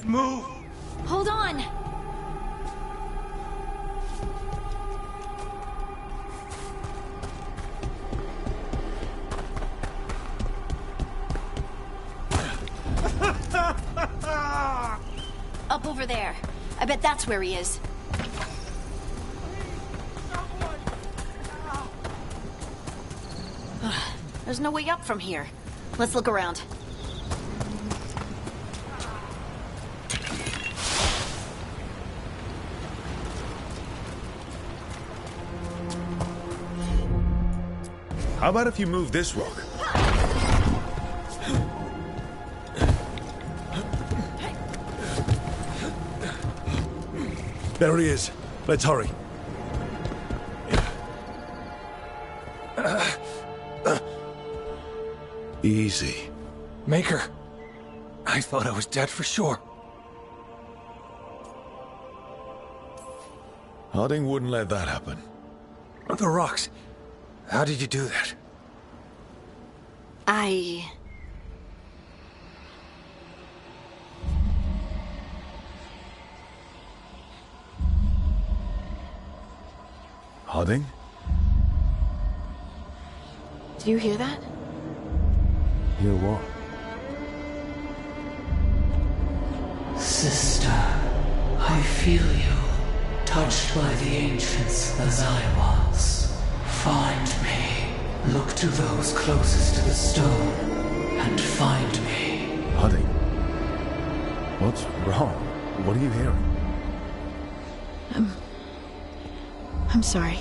Move! Hold on! Up over there. I bet that's where he is. There's no way up from here. Let's look around. How about if you move this rock? There he is. Let's hurry. Easy. Maker. I thought I was dead for sure. Harding wouldn't let that happen. The rocks. How did you do that? Harding? Do you hear that? Hear what? Sister, I feel you, touched by the ancients as I was. Find me. Look to those closest to the stone, and find me. Harding? What's wrong? What are you hearing? I'm sorry.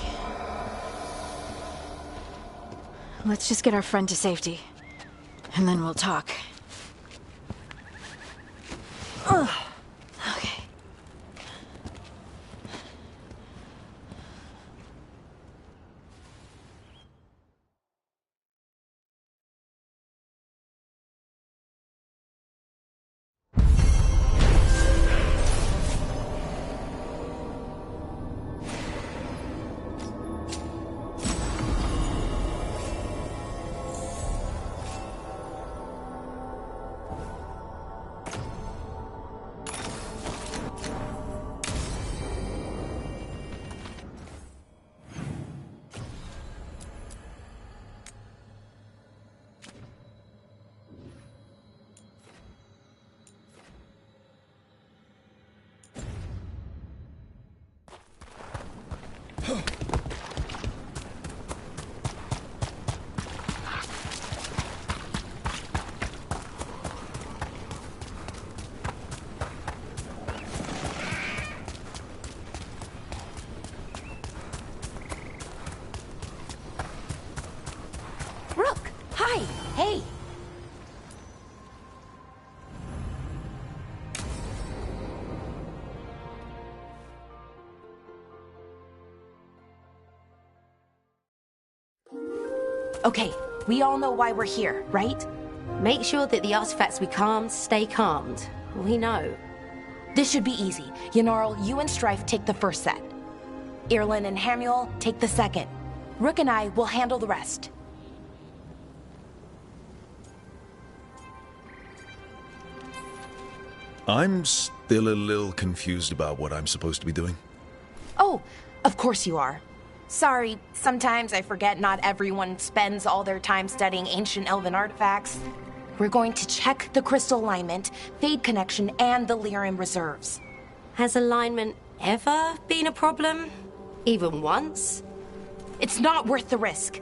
Let's just get our friend to safety, and then we'll talk. Ugh. Okay. Rook! Hi! Hey! Okay, we all know why we're here, right? Make sure that the artifacts we calmed stay calmed. We know. This should be easy. Yanarl, you and Strife take the first set. Irlin and Hamuel take the second. Rook and I will handle the rest. I'm still a little confused about what I'm supposed to be doing. Oh, of course you are. Sorry, sometimes I forget not everyone spends all their time studying ancient elven artifacts. We're going to check the crystal alignment, fade connection, and the lyrium reserves. Has alignment ever been a problem? Even once? It's not worth the risk.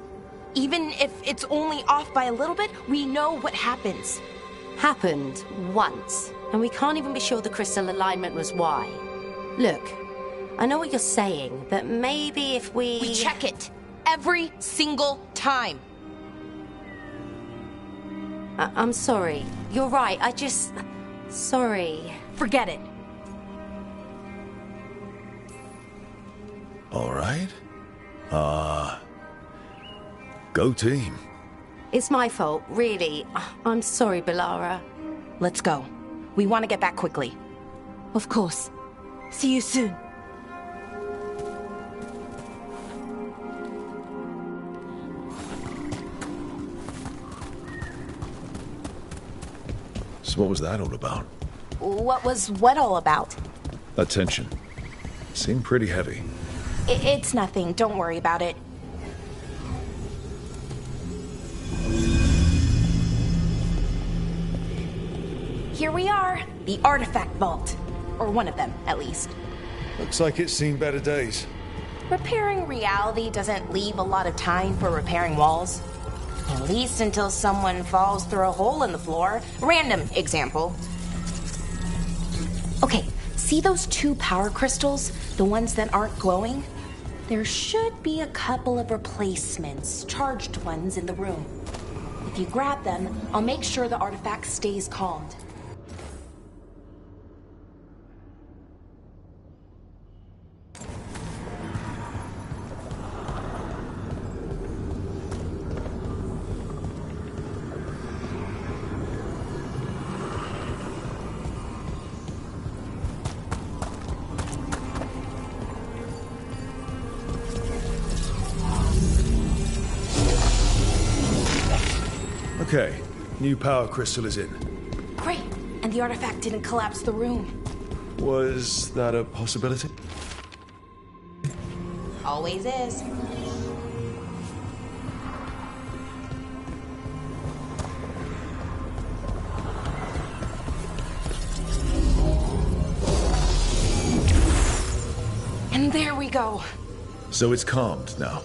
Even if it's only off by a little bit, we know what happens. Happened once, and we can't even be sure the crystal alignment was why. Look, I know what you're saying, but maybe if we... We check it every single time. I'm sorry. You're right. Sorry. Forget it. All right. Go team. It's my fault, really. I'm sorry, Belara. Let's go. We want to get back quickly. Of course. See you soon. So what was that all about? What was what all about? Attention. Seemed pretty heavy. It's nothing. Don't worry about it. Here we are. The artifact vault. Or one of them, at least. Looks like it's seen better days. Repairing reality doesn't leave a lot of time for repairing walls. At least until someone falls through a hole in the floor. Random example. Okay, see those 2 power crystals? The ones that aren't glowing? There should be a couple of replacements, charged ones in the room. If you grab them, I'll make sure the artifact stays calmed. Okay, new power crystal is in. Great, and the artifact didn't collapse the room. Was that a possibility? Always is. And there we go. So it's calmed now.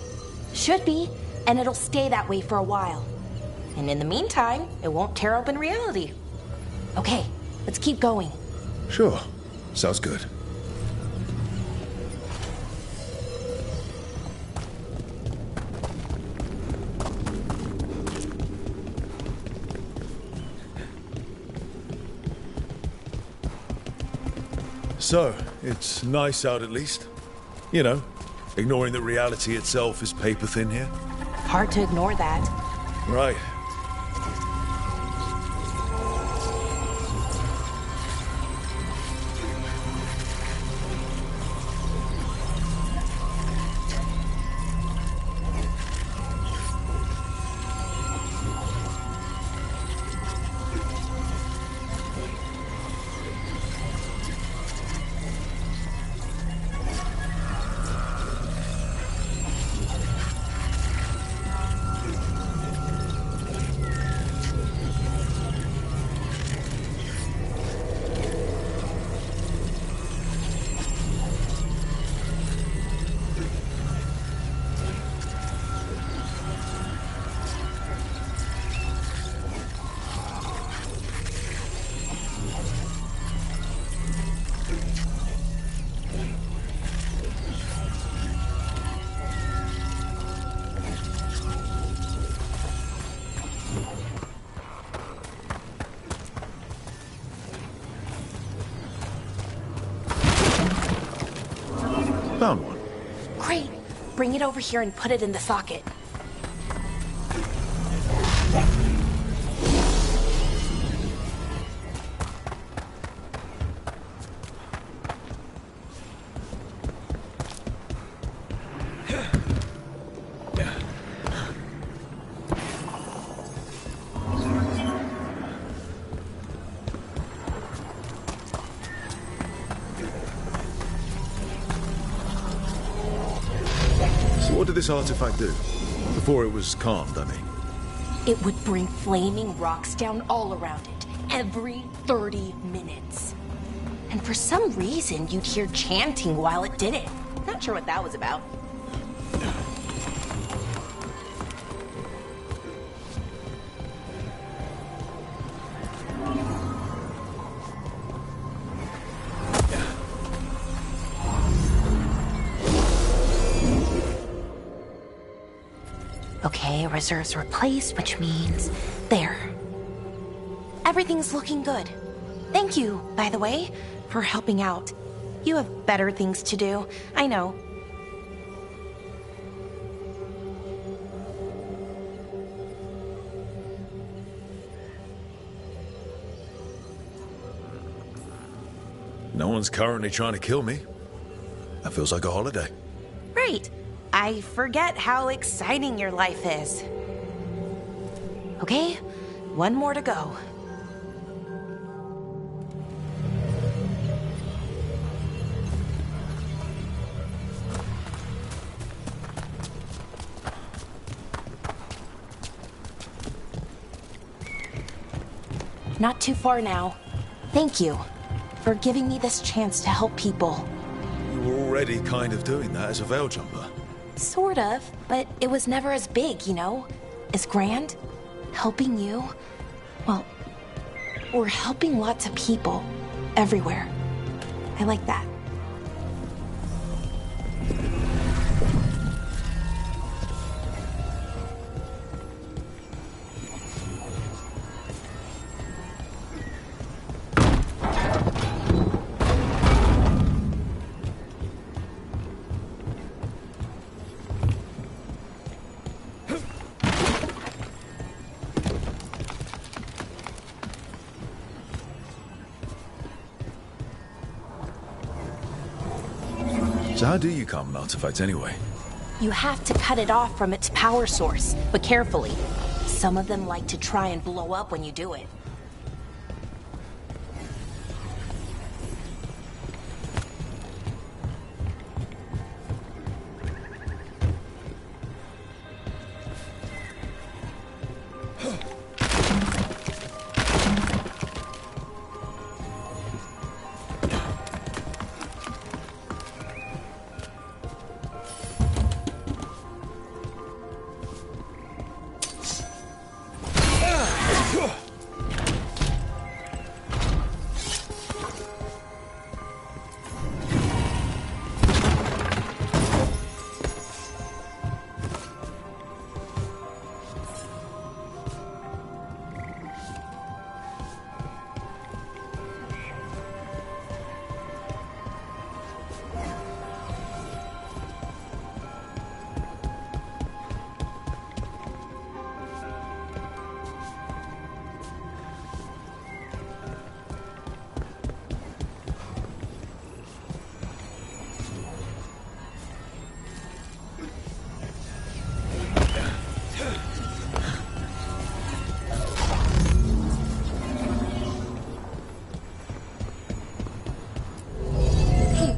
Should be, and it'll stay that way for a while. And in the meantime, it won't tear open reality. Okay, let's keep going. Sure. Sounds good. So, it's nice out at least. You know, ignoring that reality itself is paper thin here. Hard to ignore that. Right. Found one. Great. Bring it over here and put it in the socket. What did this artifact do? Before it was calmed, I mean. It would bring flaming rocks down all around it, every 30 minutes. And for some reason, you'd hear chanting while it did it. Not sure what that was about. Okay, reserves replaced, which means there. Everything's looking good. Thank you, by the way, for helping out. You have better things to do, I know. No one's currently trying to kill me. That feels like a holiday. Right. I forget how exciting your life is. Okay, one more to go. not too far now. Thank you for giving me this chance to help people. You were already kind of doing that as a veil jumper. Sort of, but it was never as big, you know? As grand. Helping you. Well, we're helping lots of people. Everywhere. I like that. So how do you calm an artifact anyway? You have to cut it off from its power source, but carefully. Some of them like to try and blow up when you do it.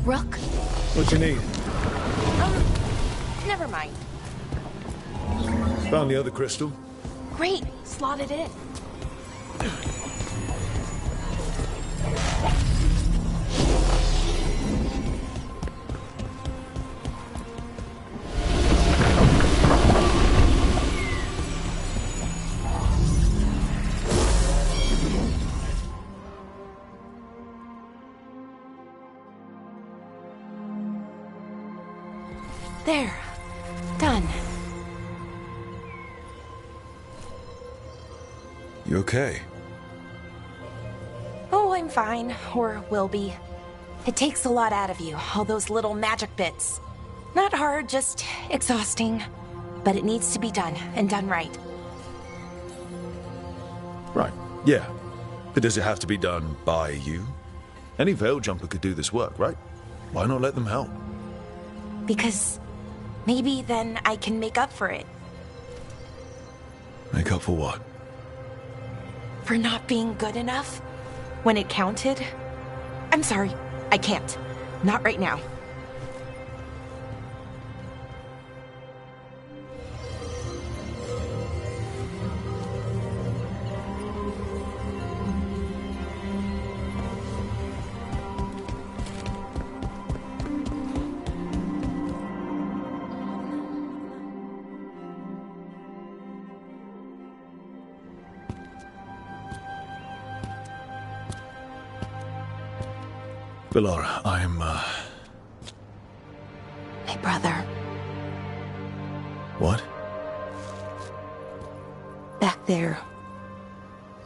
Rook? What you need? Never mind. Found the other crystal. Great, slot it in. There. Done. You okay? Oh, I'm fine. Or will be. It takes a lot out of you, all those little magic bits. Not hard, just exhausting. But it needs to be done, and done right. Right, yeah. But does it have to be done by you? Any veil jumper could do this work, right? Why not let them help? Because maybe then I can make up for it. Make up for what? For not being good enough when it counted. I'm sorry, I can't. Not right now. Veilguard, I'm, My brother. What? Back there.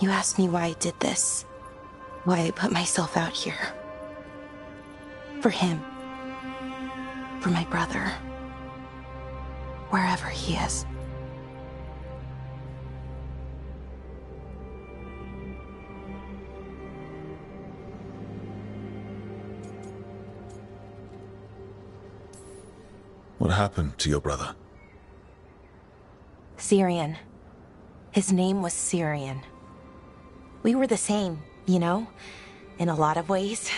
You asked me why I did this. Why I put myself out here. For him. For my brother. Wherever he is. What happened to your brother? Syrian. His name was Syrian. We were the same, you know? In a lot of ways.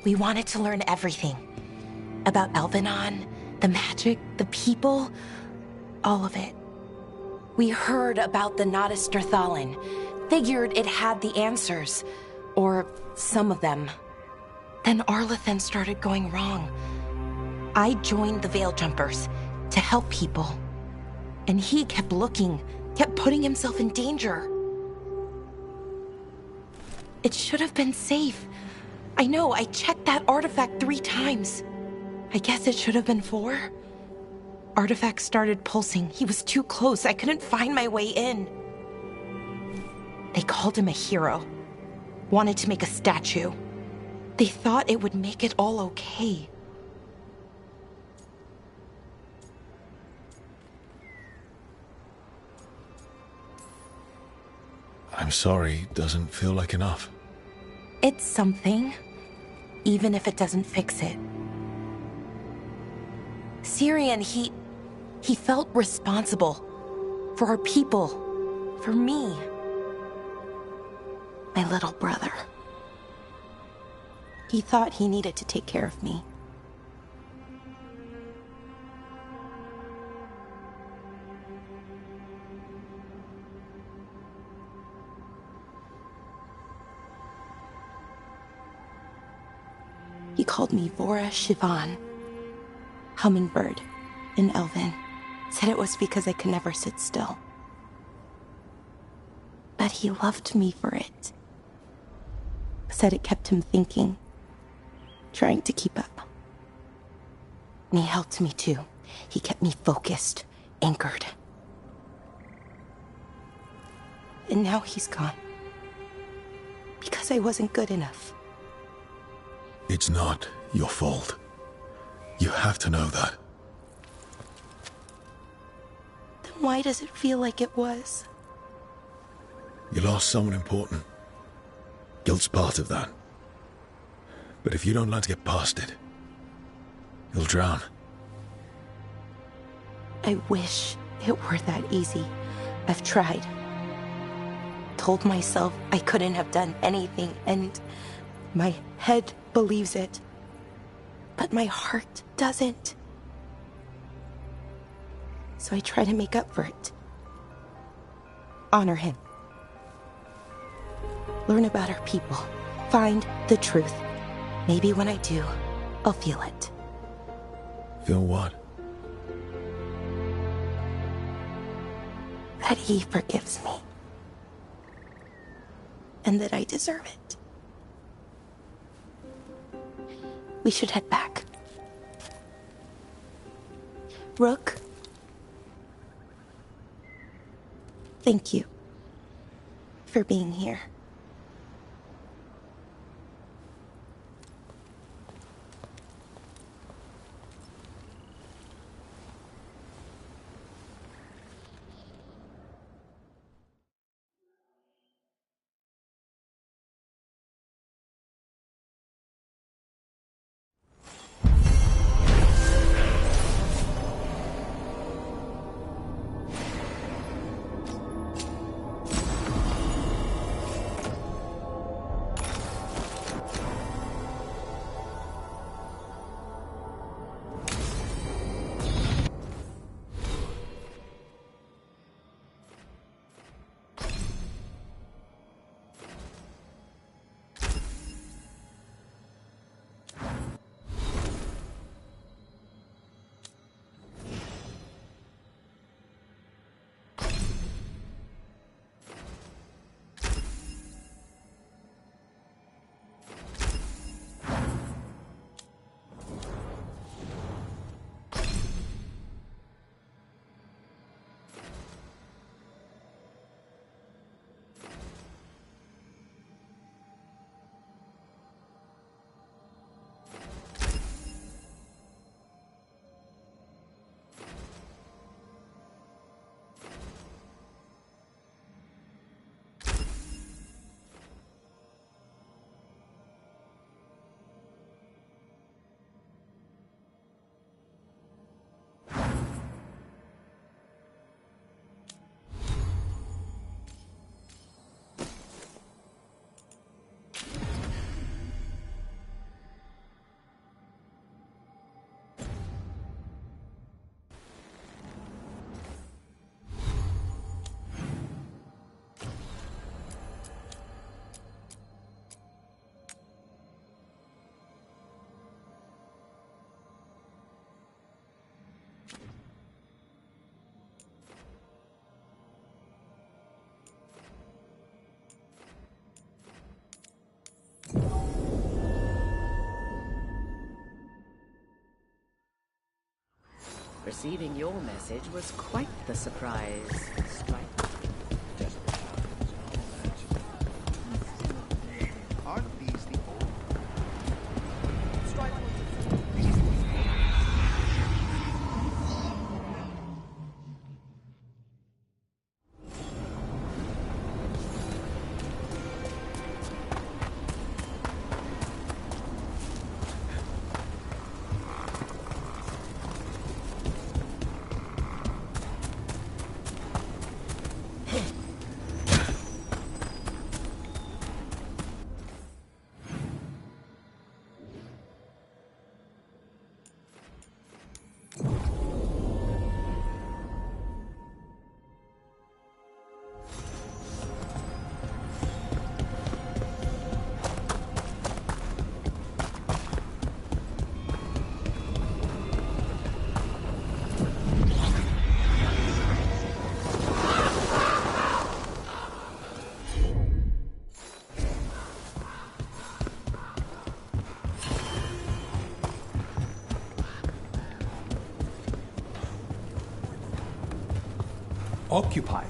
We wanted to learn everything. About Elvenon, the magic, the people, all of it. We heard about the Nodis Dirthalin, Figured it had the answers. Or some of them. Then Arlathan started going wrong. I joined the Veil Jumpers to help people. And he kept looking, kept putting himself in danger. It should have been safe. I know, I checked that artifact 3 times. I guess it should have been 4. Artifact started pulsing. He was too close. I couldn't find my way in. They called him a hero. Wanted to make a statue. They thought it would make it all okay. I'm sorry, doesn't feel like enough. It's something, even if it doesn't fix it. Syrian, he felt responsible for our people, for me, my little brother. He thought he needed to take care of me. He called me Vora Shivan, hummingbird in Elven. Said it was because I could never sit still. But he loved me for it. Said it kept him thinking, trying to keep up. And he helped me too. He kept me focused, anchored. And now he's gone. Because I wasn't good enough. It's not your fault. You have to know that. Then why does it feel like it was? You lost someone important. Guilt's part of that. But if you don't learn to get past it, you'll drown. I wish it were that easy. I've tried. Told myself I couldn't have done anything, and my head believes it. But my heart doesn't. So I try to make up for it. Honor him. Learn about our people. Find the truth. Maybe when I do, I'll feel it. Feel what? That he forgives me. And that I deserve it. We should head back. Rook. Thank you for being here. Receiving your message was quite the surprise, Strike. Aren't these the old... Occupied.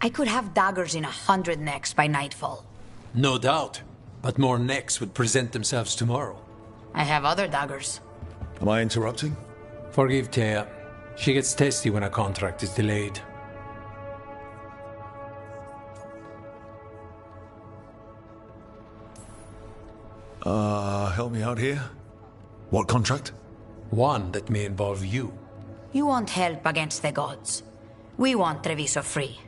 I could have daggers in 100 necks by nightfall. No doubt, but more necks would present themselves tomorrow. I have other daggers. Am I interrupting? Forgive Thea. She gets testy when a contract is delayed. Help me out here. What contract? One that may involve you. You want help against the gods. We want Treviso free.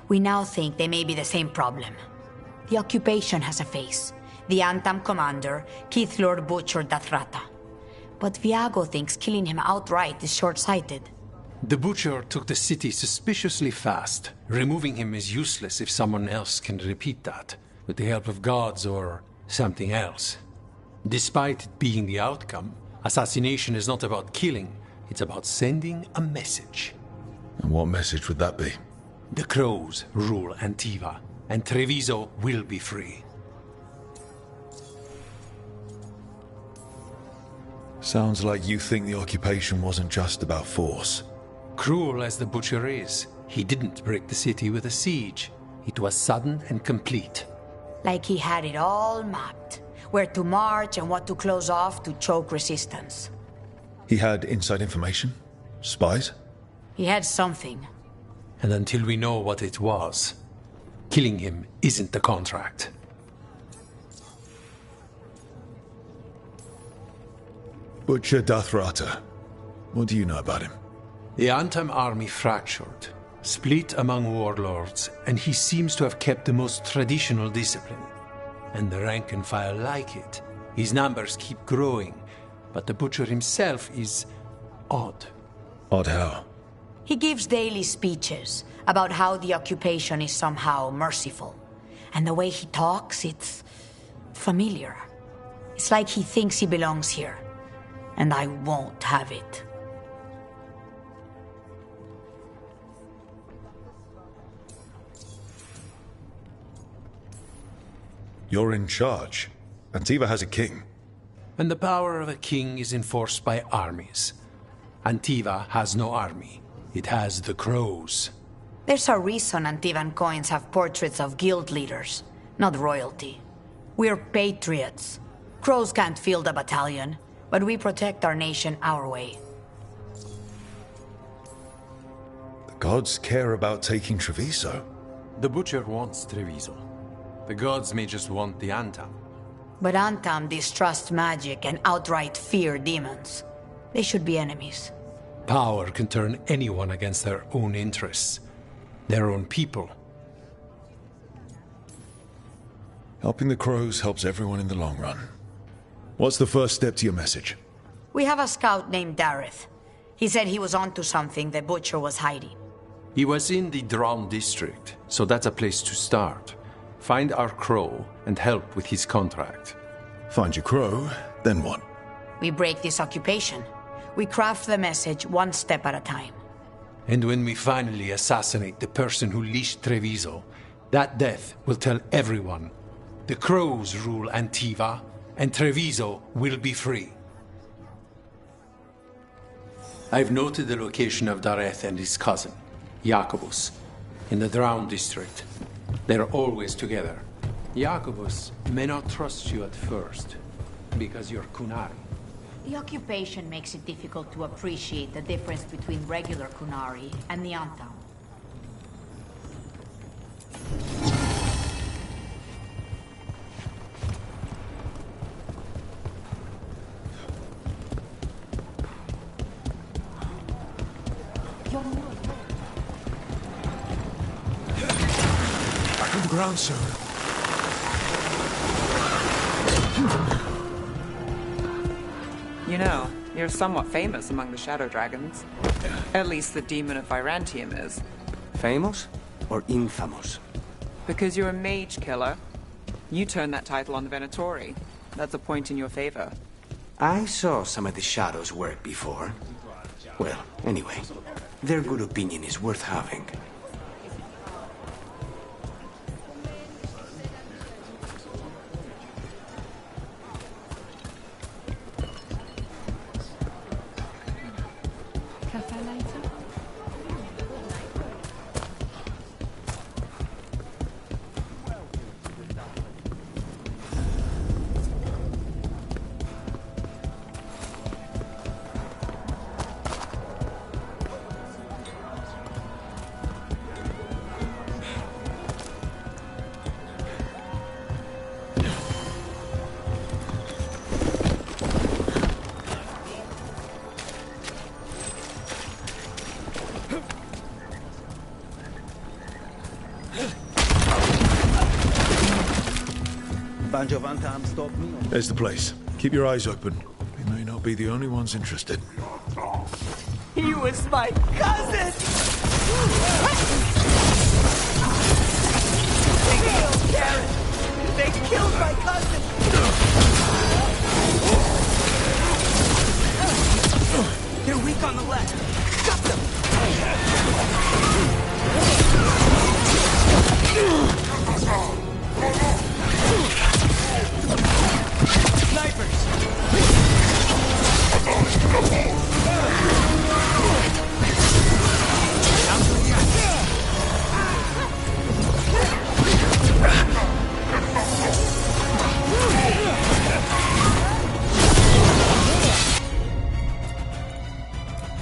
We now think they may be the same problem. The occupation has a face. The Antam commander, Keith Lord Butcher Dathrata. But Viago thinks killing him outright is short-sighted. The Butcher took the city suspiciously fast. Removing him is useless if someone else can repeat that, with the help of gods or something else. Despite it being the outcome, assassination is not about killing, it's about sending a message. And what message would that be? The Crows rule Antiva, and Treviso will be free. Sounds like you think the occupation wasn't just about force. Cruel as the Butcher is, he didn't break the city with a siege. It was sudden and complete. Like he had it all mapped. Where to march and what to close off to choke resistance. He had inside information? Spies? He had something. And until we know what it was, killing him isn't the contract. Butcher Dathrata. What do you know about him? The Antam army fractured, split among warlords, and he seems to have kept the most traditional discipline. And the rank and file like it. His numbers keep growing, but the Butcher himself is odd. Odd how? He gives daily speeches about how the occupation is somehow merciful. And the way he talks, it's familiar. It's like he thinks he belongs here. And I won't have it. You're in charge. Antiva has a king. And the power of a king is enforced by armies. Antiva has no army. It has the Crows. There's a reason Antivan coins have portraits of guild leaders, not royalty. We're patriots. Crows can't field a battalion, but we protect our nation our way. The gods care about taking Treviso. The Butcher wants Treviso. The gods may just want the Antam. But Antam distrust magic and outright fear demons. They should be enemies. Power can turn anyone against their own interests, their own people. Helping the Crows helps everyone in the long run. What's the first step to your message? We have a scout named Dareth. He said he was onto something the Butcher was hiding. He was in the Drown district, so that's a place to start. Find our Crow and help with his contract. Find your Crow, then what? We break this occupation. We craft the message one step at a time. And when we finally assassinate the person who leashed Treviso, that death will tell everyone. The Crows rule Antiva, and Treviso will be free. I've noted the location of Dareth and his cousin, Jacobus, in the Drown district. They're always together. Jacobus may not trust you at first, because you're Kunari. The occupation makes it difficult to appreciate the difference between regular Kunari and the Antam. Back on the ground, sir. You know, you're somewhat famous among the Shadow Dragons. At least the Demon of Virantium is. Famous or infamous? Because you're a mage killer. You turned that title on the Venatori. That's a point in your favor. I saw some of the Shadows work before. Well, anyway, their good opinion is worth having. There's the place. Keep your eyes open. We may not be the only ones interested. He was my cousin! They killed Karen! They killed my cousin! They're weak on the left. Got them! Snipers!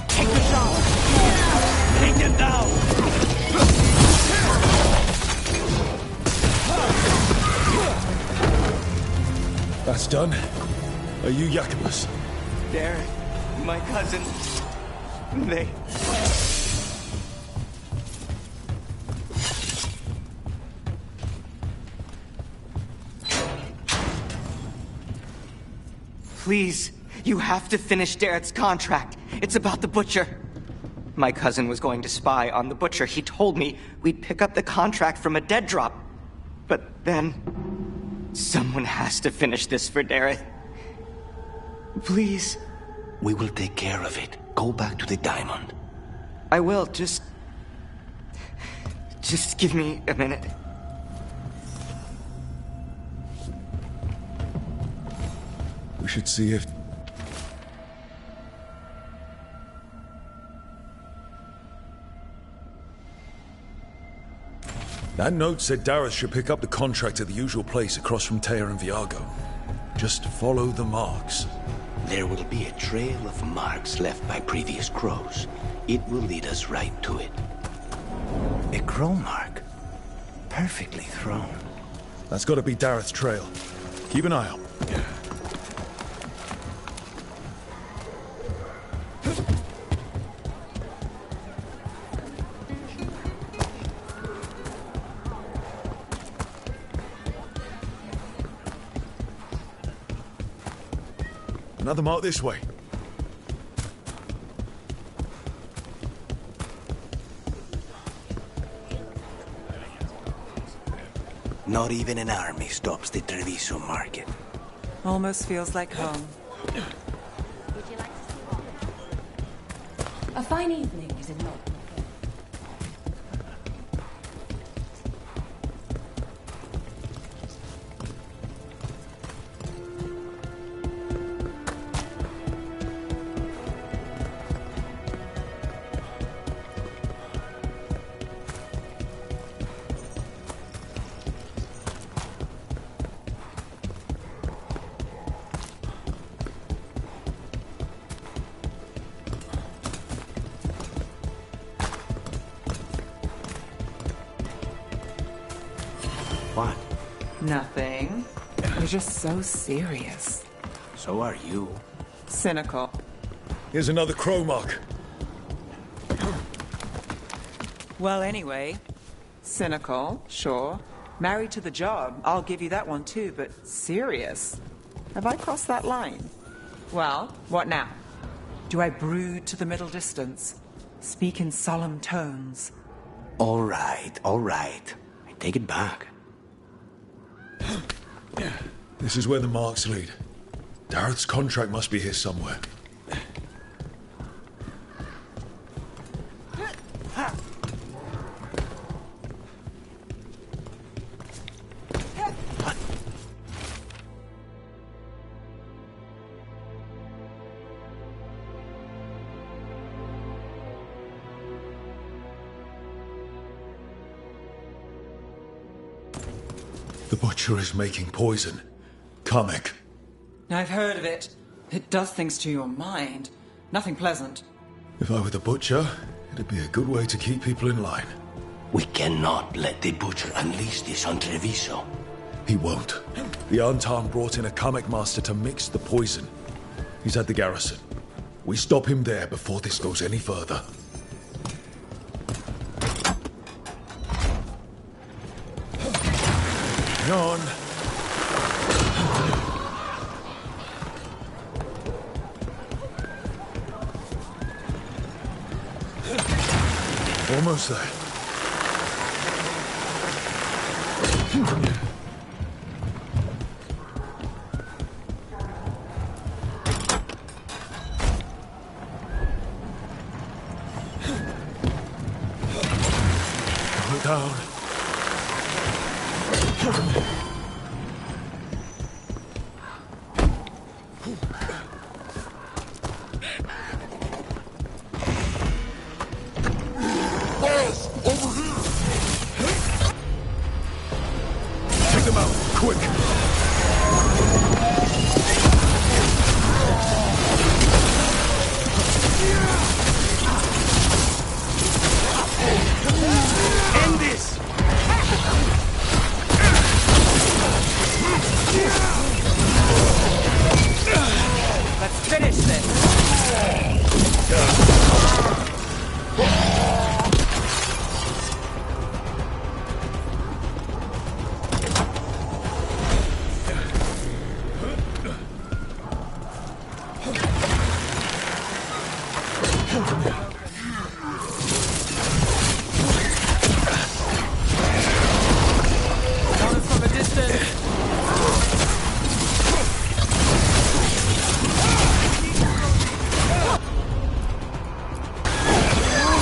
Take the shot! Take them down! That's done. Are you Jacobus? They're my cousin. They... Please, you have to finish Darrett's contract. It's about the Butcher. My cousin was going to spy on the Butcher. He told me we'd pick up the contract from a dead drop. But then... someone has to finish this for Dareth. Please. We will take care of it. Go back to the diamond. I will, just give me a minute. We should see if... That note said Dareth should pick up the contract at the usual place across from Teir and Viago. Just follow the marks. There will be a trail of marks left by previous crows. It will lead us right to it. A crow mark. Perfectly thrown. That's got to be Dareth's trail. Keep an eye out. Another mark this way. Not even an army stops the Treviso market. Almost feels like home. A fine evening, is it not? What? Nothing. You're just so serious. So are you. Cynical. Here's another crow mark. Well, anyway, cynical, sure. Married to the job, I'll give you that one too, but serious? Have I crossed that line? Well, what now? Do I brood to the middle distance? Speak in solemn tones? All right, all right. I take it back. This is where the marks lead. Dareth's contract must be here somewhere. The Butcher is making poison. Kamek. I've heard of it. It does things to your mind. Nothing pleasant. If I were the Butcher, it'd be a good way to keep people in line. We cannot let the Butcher unleash this on Treviso. He won't. The Antan brought in a Kamek master to mix the poison. He's at the garrison. We stop him there before this goes any further. Hang on. Almost there. Calm it down. Take them out, quick! End this! Let's finish this! Coming from a distance!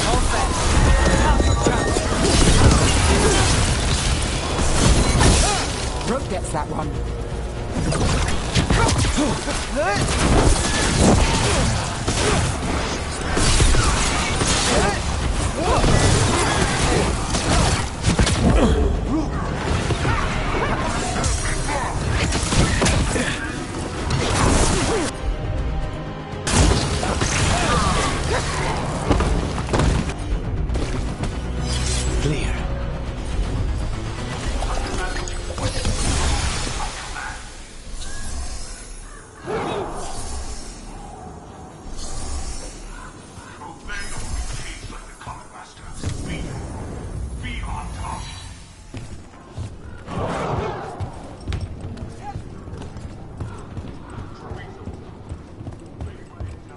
All set. Now's your chance. Brooke gets that one. Clear.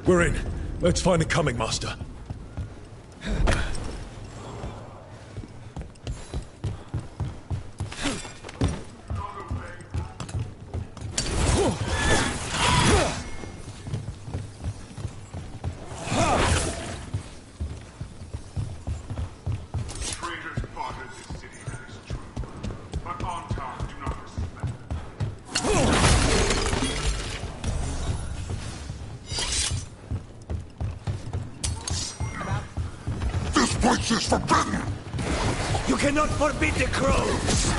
We're in. Let's find the Coming Master. Traitors fought in this city, that is true. But Antar do not respect. This place is forbidden! You cannot forbid the crows!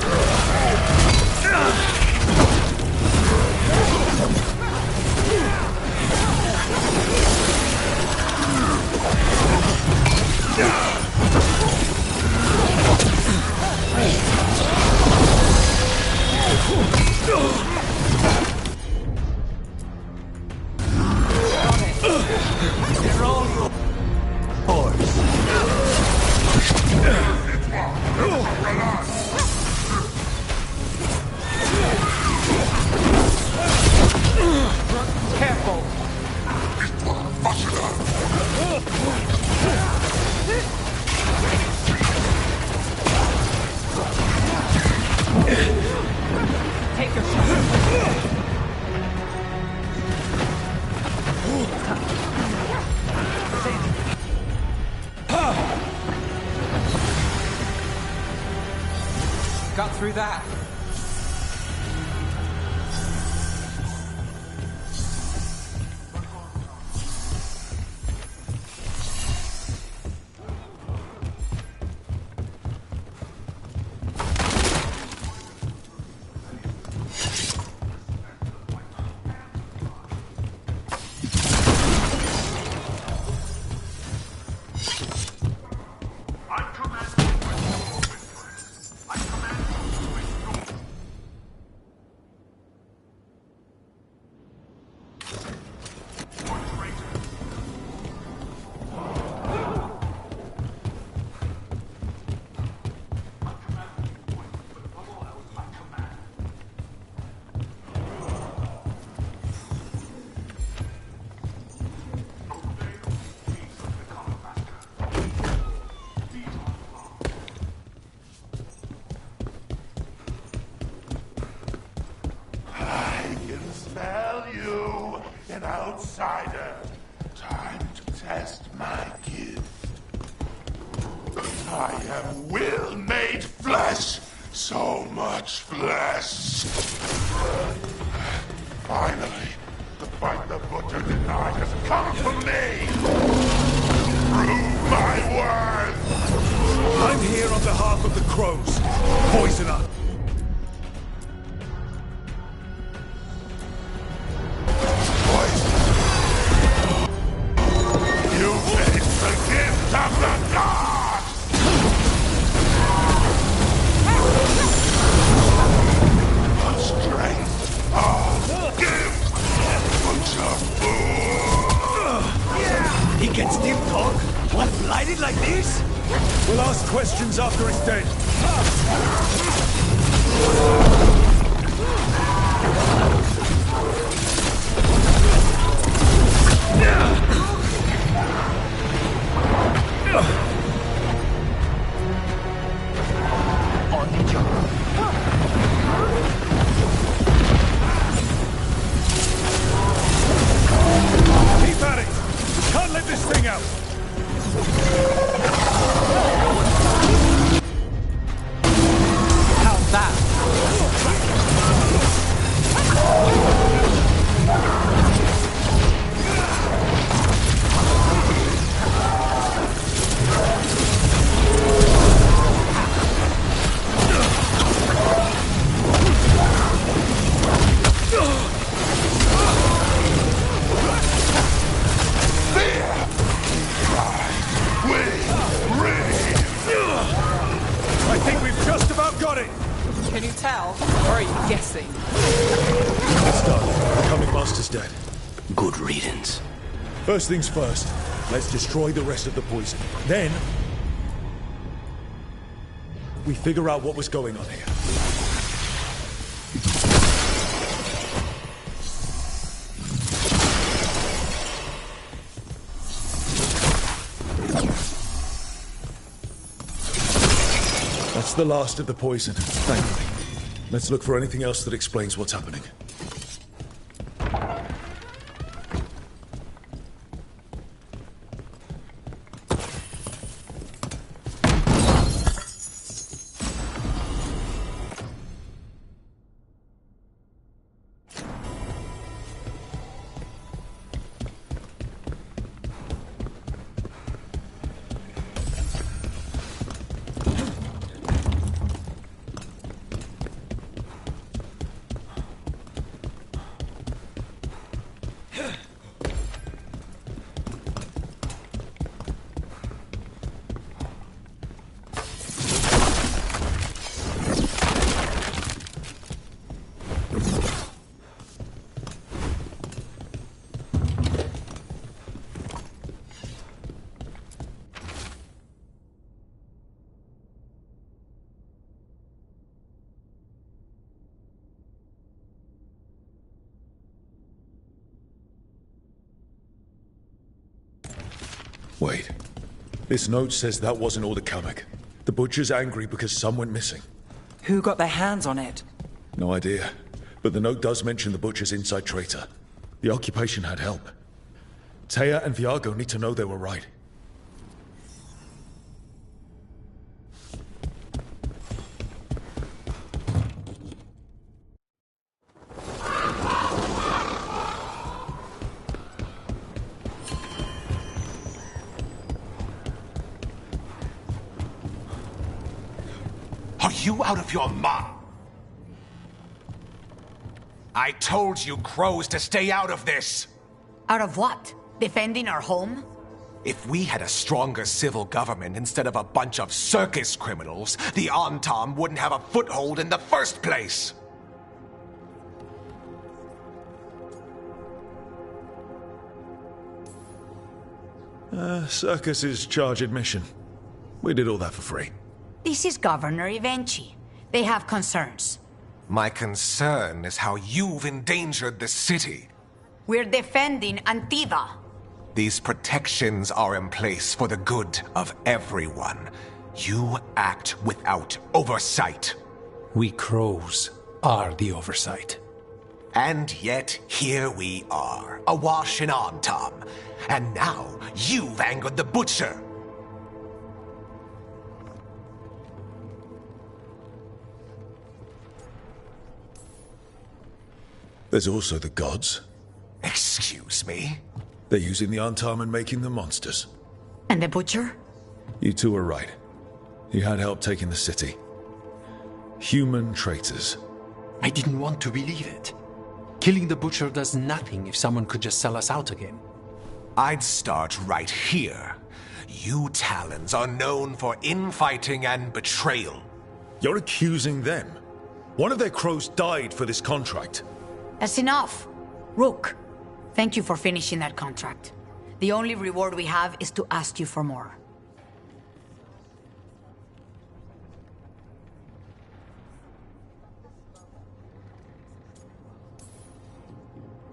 cut through that. Outsider, time to test my gift. I am will made flesh, so much flesh. Finally, the fight the Butcher denied has come for me. Prove my worth. I'm here on behalf of the Crows. Poisoner. We'll ask questions after it's dead. Keep at it! Can't let this thing out! How's that? I think we've just about got it! Can you tell? Or are you guessing? It's done. The coming master's dead. Good riddance. First things first, let's destroy the rest of the poison. Then, we figure out what was going on here. That's the last of the poison, thankfully. Let's look for anything else that explains what's happening. Wait. This note says that wasn't all the Kamek. The Butcher's angry because some went missing. Who got their hands on it? No idea. But the note does mention the Butcher's inside traitor. The occupation had help. Taya and Viago need to know they were right. you out of your mind? I told you crows to stay out of this! Out of what? Defending our home? If we had a stronger civil government instead of a bunch of circus criminals, the Antam wouldn't have a foothold in the first place! Circuses charge admission. We did all that for free. This is Governor Evenchi. They have concerns. My concern is how you've endangered the city. We're defending Antiva. These protections are in place for the good of everyone. You act without oversight. We crows are the oversight. And yet, here we are, awash in Antam. And now, you've angered the Butcher. There's also the gods. Excuse me? They're using the Antam and making them monsters. And the Butcher? You two were right. He had help taking the city. Human traitors. I didn't want to believe it. Killing the Butcher does nothing if someone could just sell us out again. I'd start right here. You Talons are known for infighting and betrayal. You're accusing them. One of their crows died for this contract. That's enough. Rook, thank you for finishing that contract. The only reward we have is to ask you for more.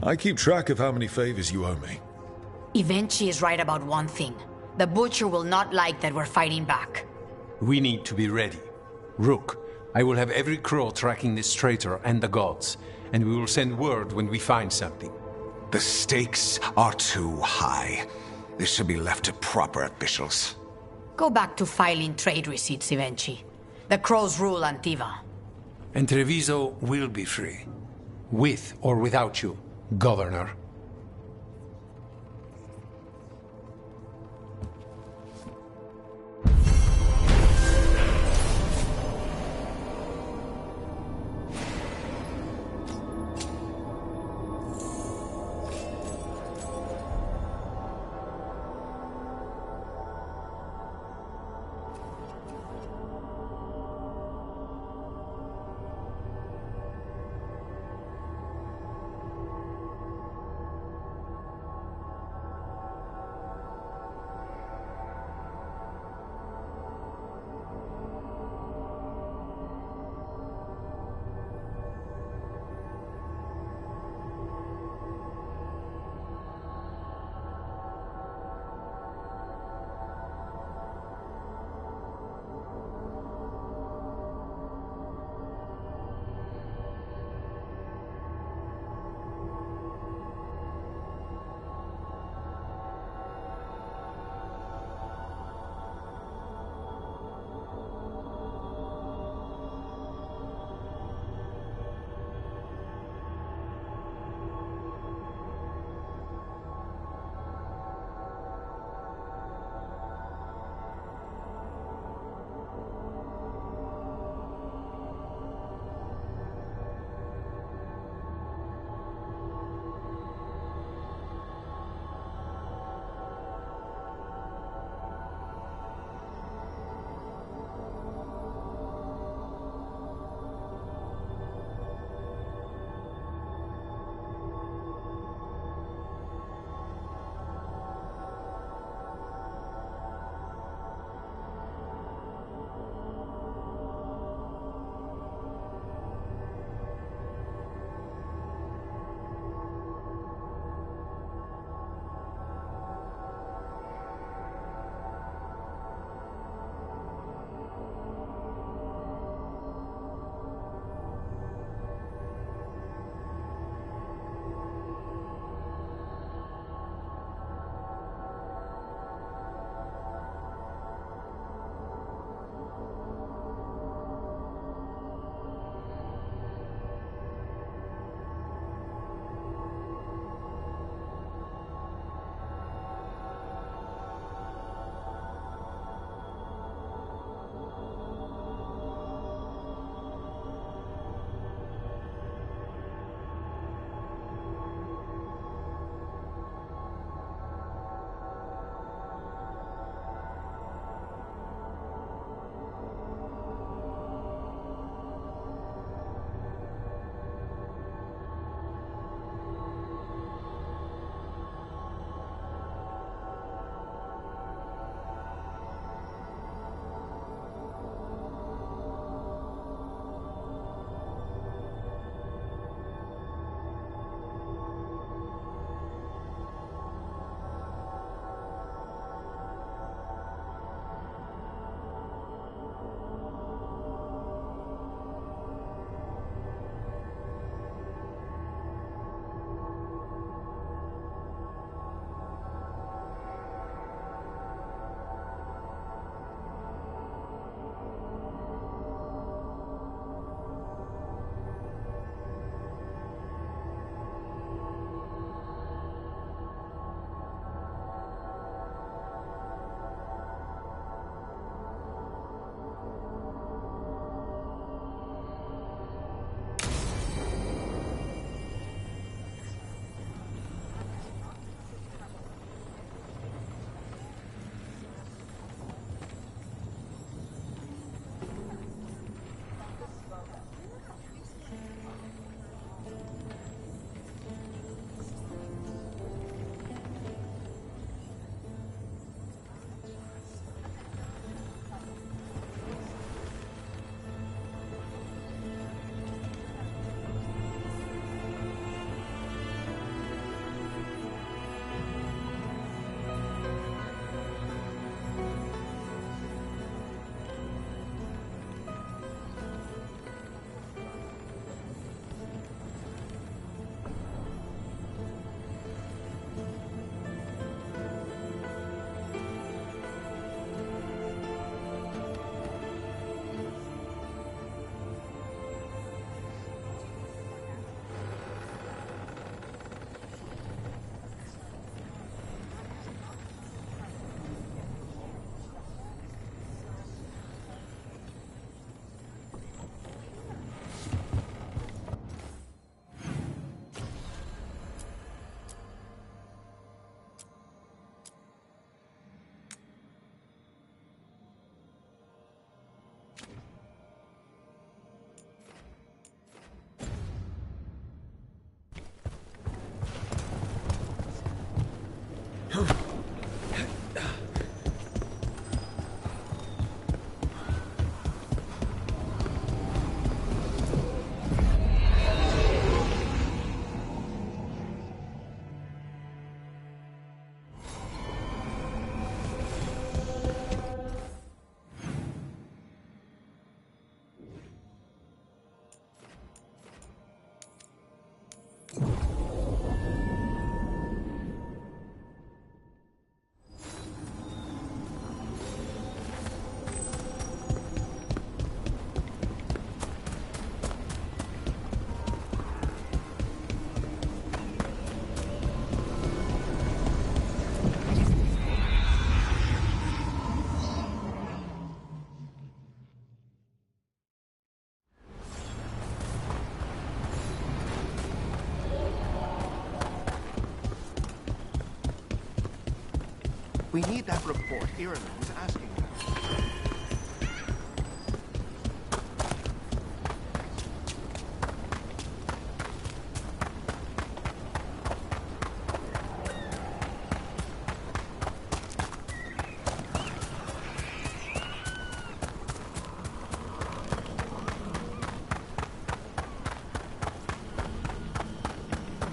I keep track of how many favors you owe me. Evenchi is right about one thing. The Butcher will not like that we're fighting back. We need to be ready. Rook, I will have every crow tracking this traitor and the gods, and we will send word when we find something. The stakes are too high. This should be left to proper officials. Go back to filing trade receipts, Evenchi. The crows rule Antiva. And Treviso will be free. With or without you, Governor. We need that report Ireland was asking about.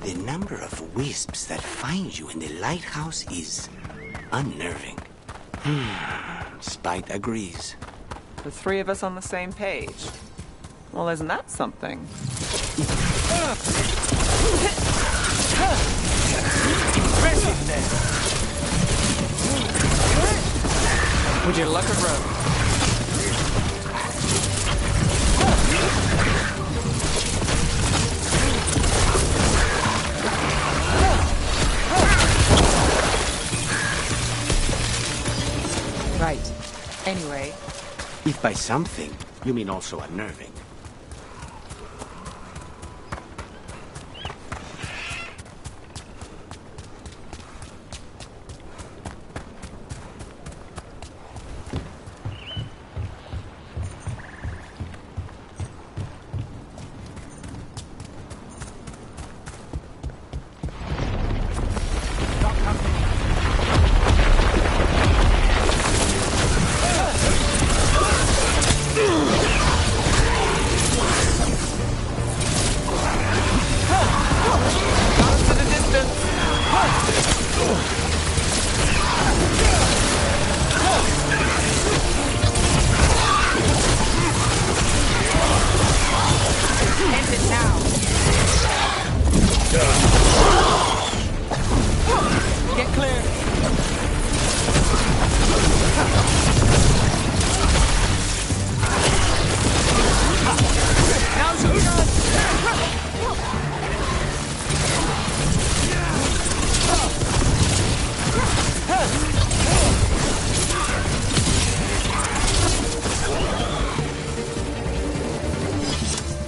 The number of wisps that find you in the lighthouse is unnerving. Spite agrees. The three of us on the same page. Well, isn't that something? Would you look at rope? Right. Anyway. If by something, you mean also unnerving.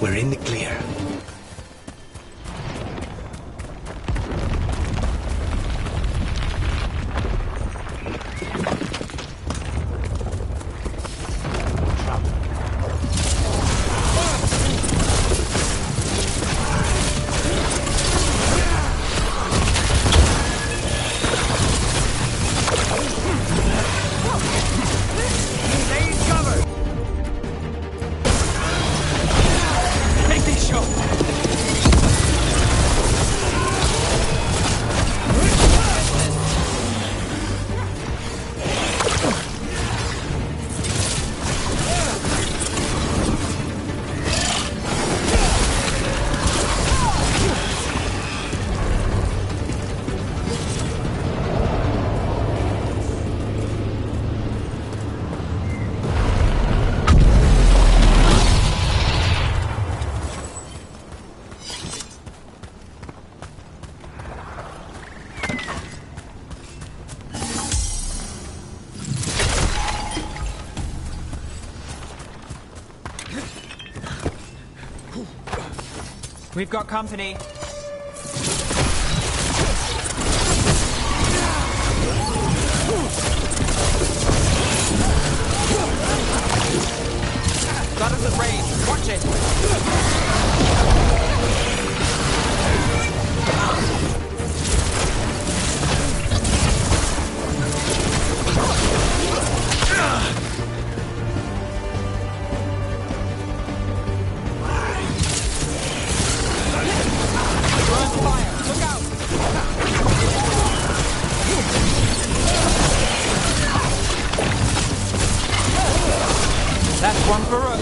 We're in the clear. We've got company. Got us at range. Watch it. That's one for us.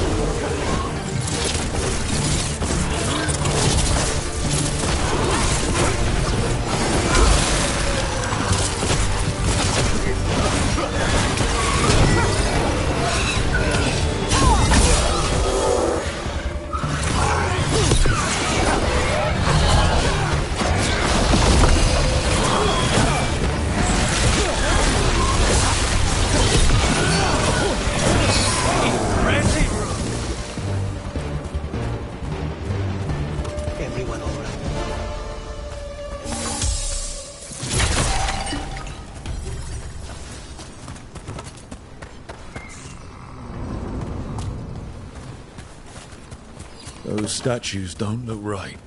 Those statues don't look right.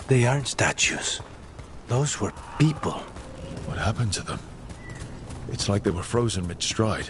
They aren't statues. Those were people. What happened to them? It's like they were frozen mid-stride.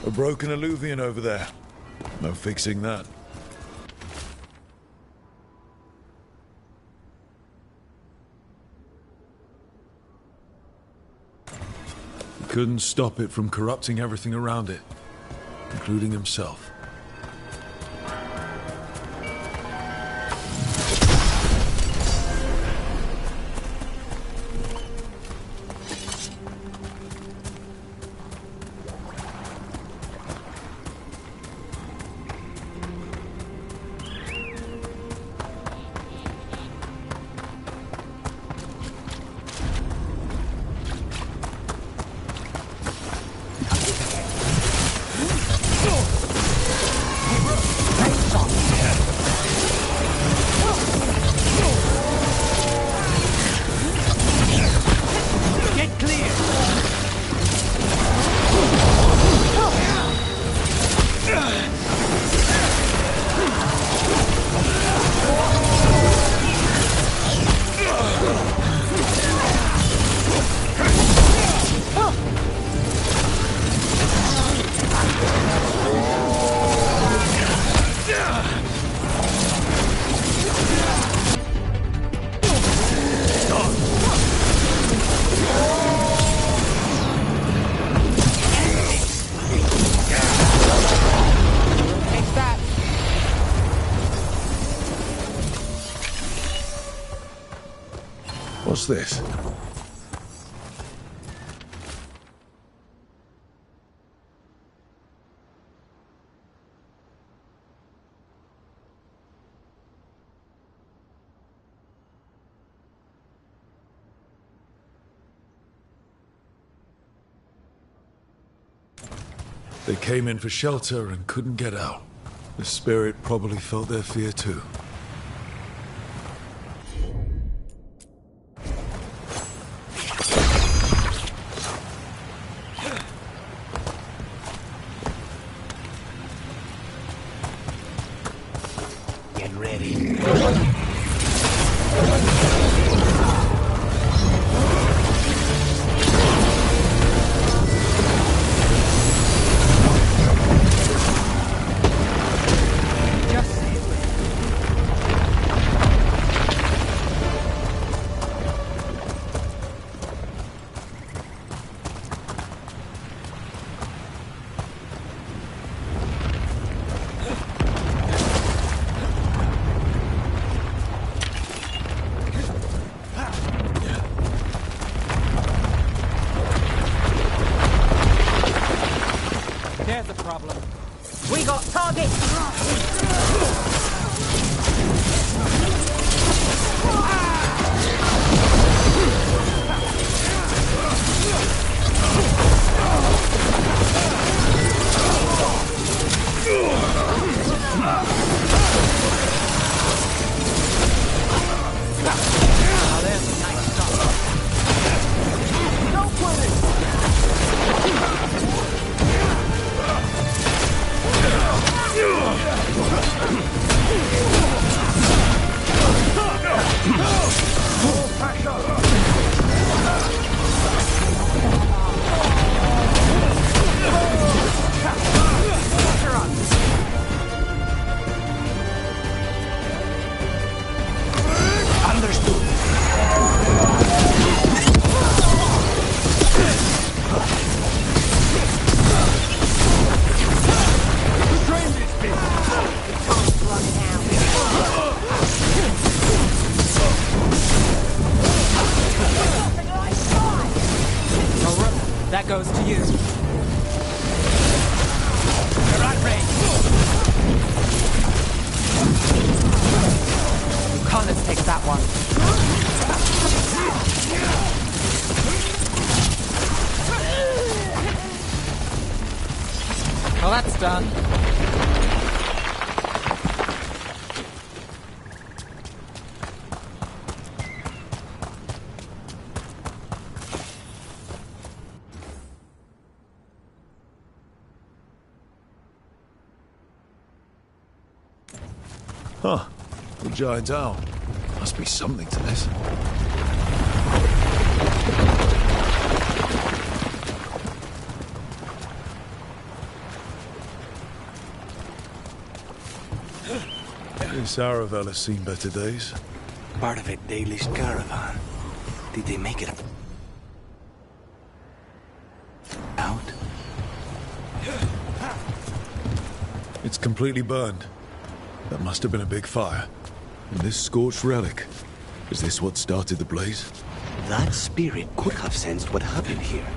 A broken alluvion over there. No fixing that. He couldn't stop it from corrupting everything around it, including himself. What's this? They came in for shelter and couldn't get out. The spirit probably felt their fear too. Get ready. There's a problem. We got targets! That goes to you. You're at range. Connors takes that one. Well, that's done. Huh. The giant owl. Must be something to this. This Aravel has seen better days. Part of a Dalish caravan. Did they make it out? It's completely burned. That must have been a big fire. And this scorched relic, is this what started the blaze? That spirit could have sensed what happened here.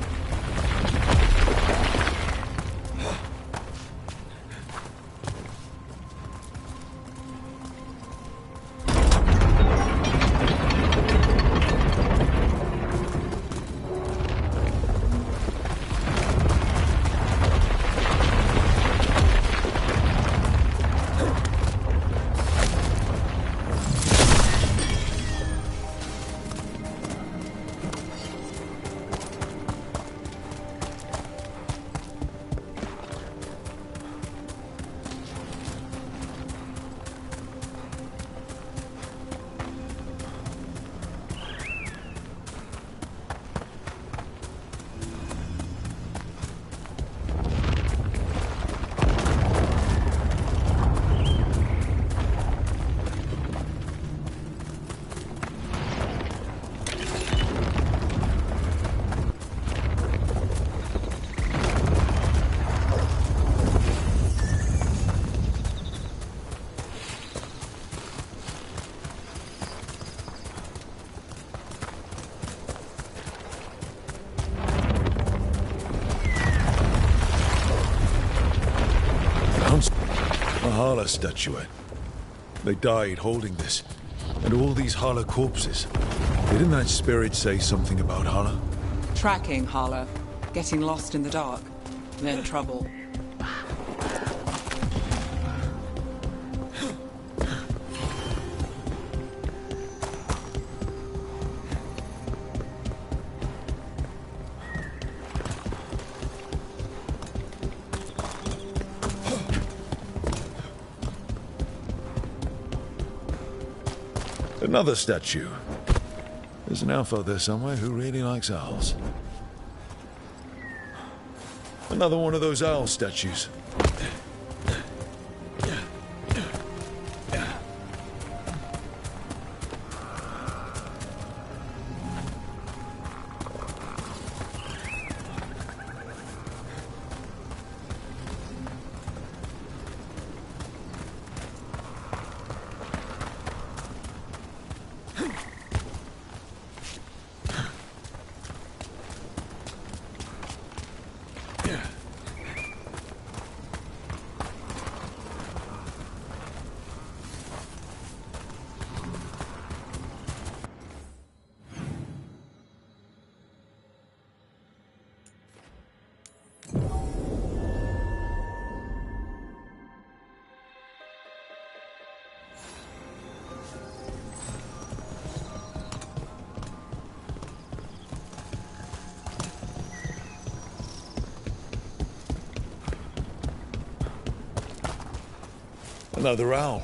Hala statuette. They died holding this. And all these Hala corpses. Didn't that spirit say something about Hala? Tracking Hala. Getting lost in the dark. Then trouble. Another statue. There's an elf out there somewhere who really likes owls. Another one of those owl statues. Another owl.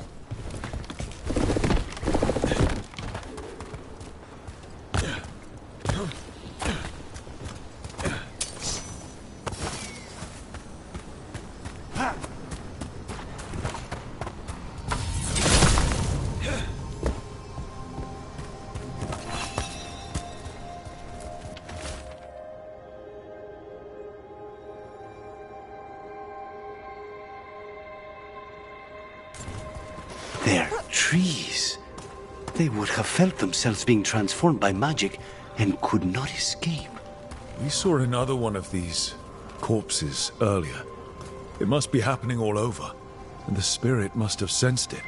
They're trees. They would have felt themselves being transformed by magic and could not escape. We saw another one of these corpses earlier. It must be happening all over, and the spirit must have sensed it.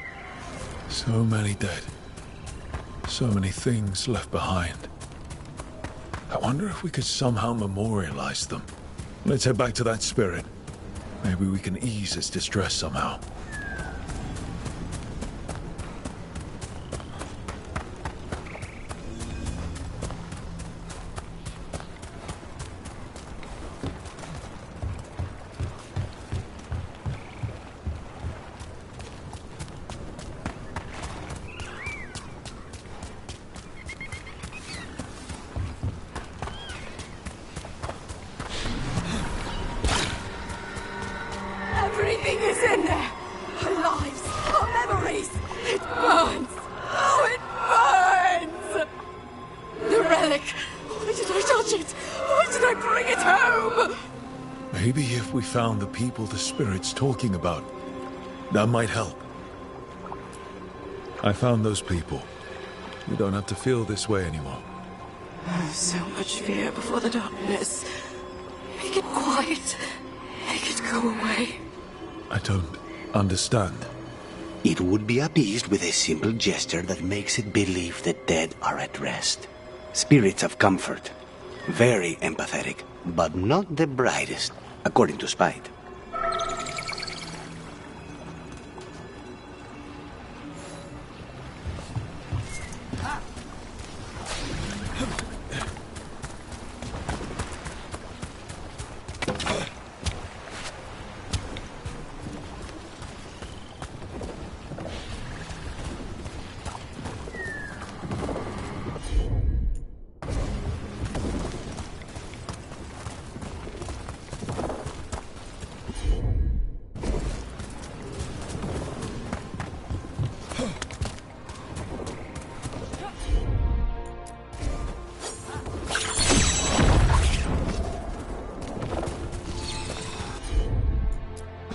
So many dead. So many things left behind. I wonder if we could somehow memorialize them. Let's head back to that spirit. Maybe we can ease its distress somehow. Everything is in there. Our lives, our memories. It burns. Oh, it burns. The relic. Why did I touch it? Why did I bring it home? Maybe if we found the people the spirit's talking about, that might help. I found those people. We don't have to feel this way anymore. So much fear before the darkness. Make it quiet. Make it go away. I don't understand. It would be appeased with a simple gesture that makes it believe the dead are at rest. Spirits of comfort. Very empathetic, but not the brightest, according to Spite.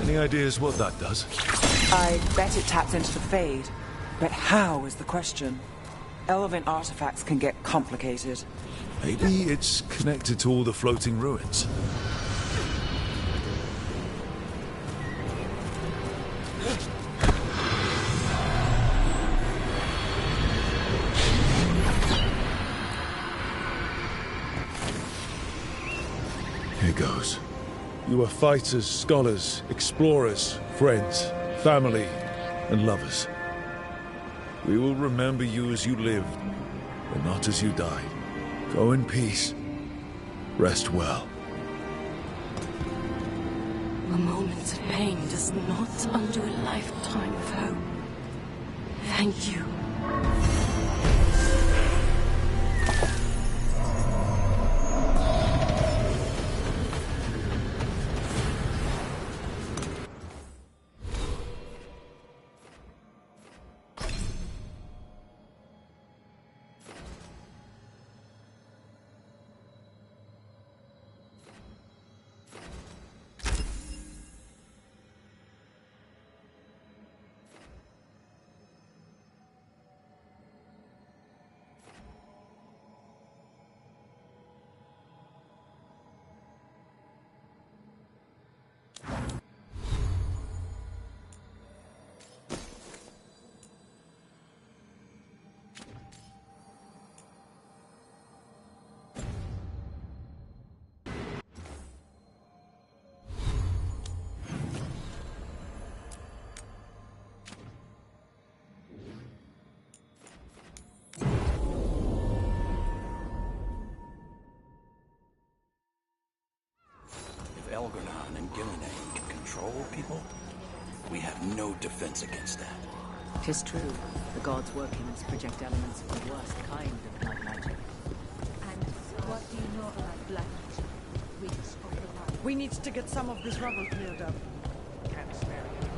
Any ideas what that does? I bet it taps into the Fade. But how is the question? Elven artifacts can get complicated. Maybe it's connected to all the floating ruins. Here goes. You are fighters, scholars, explorers, friends, family, and lovers. We will remember you as you lived, and not as you died. Go in peace. Rest well. A moment of pain does not undo a lifetime of hope. Thank you. Veilguard and Gillinan can control people, we have no defense against that. 'Tis true. The gods' workings project elements of the worst kind of blood magic. And what do you know about blood magic? Witch of the light. We need to get some of this rubble cleared up. Can't spare you.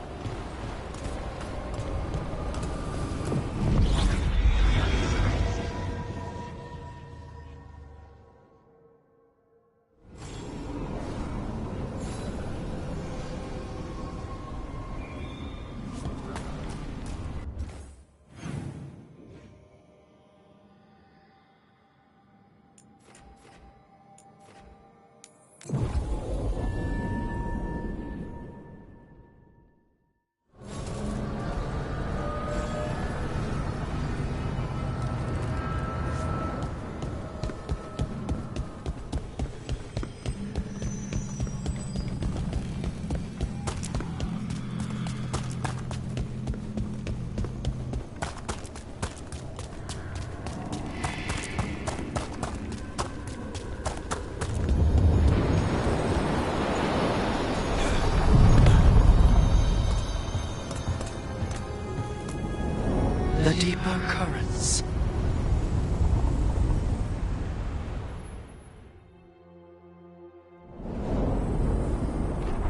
the deeper currents.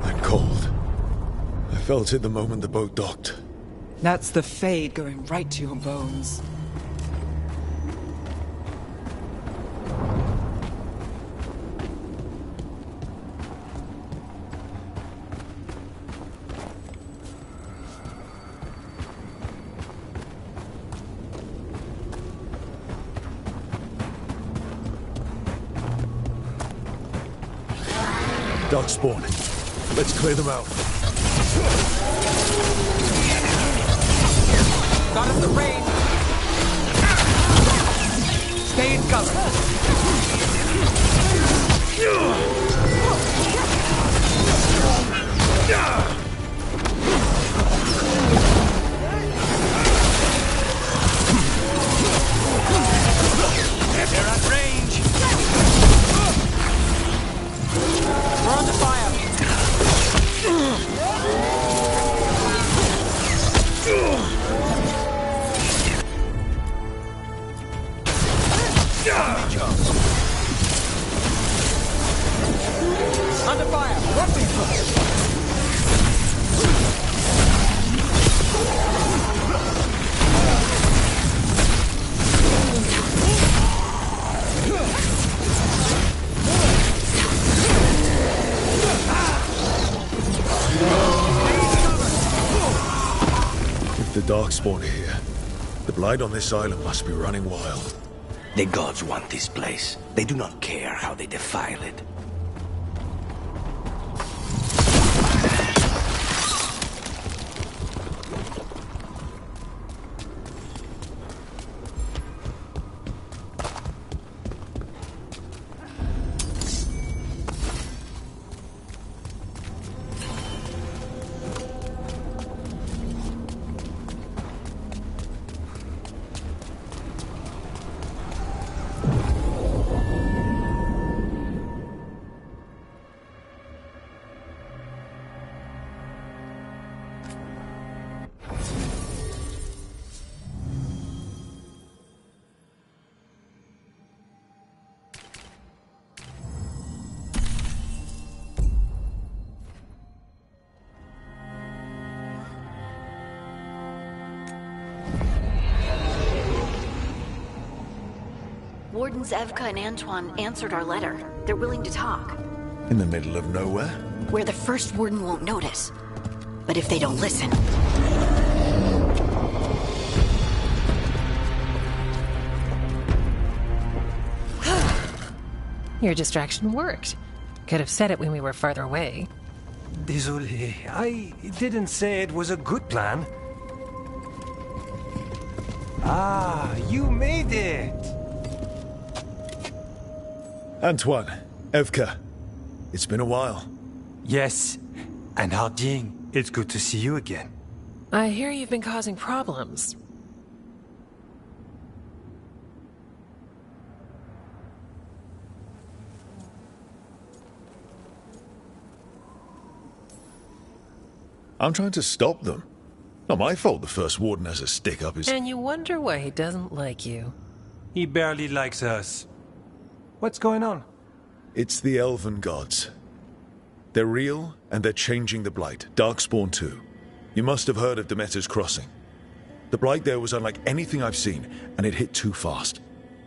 I'm cold. I felt it the moment the boat docked. That's the Fade going right to your bones. Darkspawn. Let's clear them out. Got us the range! Stay in cover! They're at range! We're under fire! Under fire! If the Darkspawn are here, the Blight on this island must be running wild. The gods want this place. They do not care how they defile it. Wardens Evka and Antoine answered our letter. They're willing to talk. In the middle of nowhere? Where the first warden won't notice. But if they don't listen... Your distraction worked. Could have said it when we were farther away. Désolé, I didn't say it was a good plan. Ah, you made it! Antoine, Evka, it's been a while. Yes, and Harding, it's good to see you again. I hear you've been causing problems. I'm trying to stop them. Not my fault the first warden has a stick up his... And you wonder why he doesn't like you. He barely likes us. What's going on? It's the elven gods. They're real, and they're changing the Blight. Darkspawn too. You must have heard of Demeter's Crossing. The Blight there was unlike anything I've seen, and it hit too fast.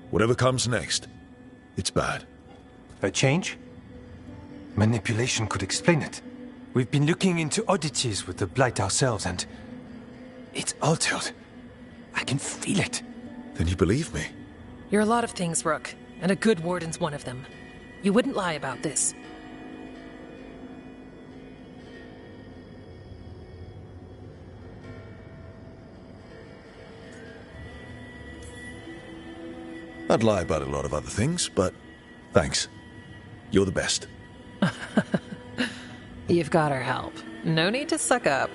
Whatever comes next, it's bad. A change? Manipulation could explain it. We've been looking into oddities with the Blight ourselves, and... it's altered. I can feel it. Then you believe me? You're a lot of things, Rook, and a good warden's one of them. You wouldn't lie about this. I'd lie about a lot of other things, but thanks. You're the best. You've got our help. No need to suck up.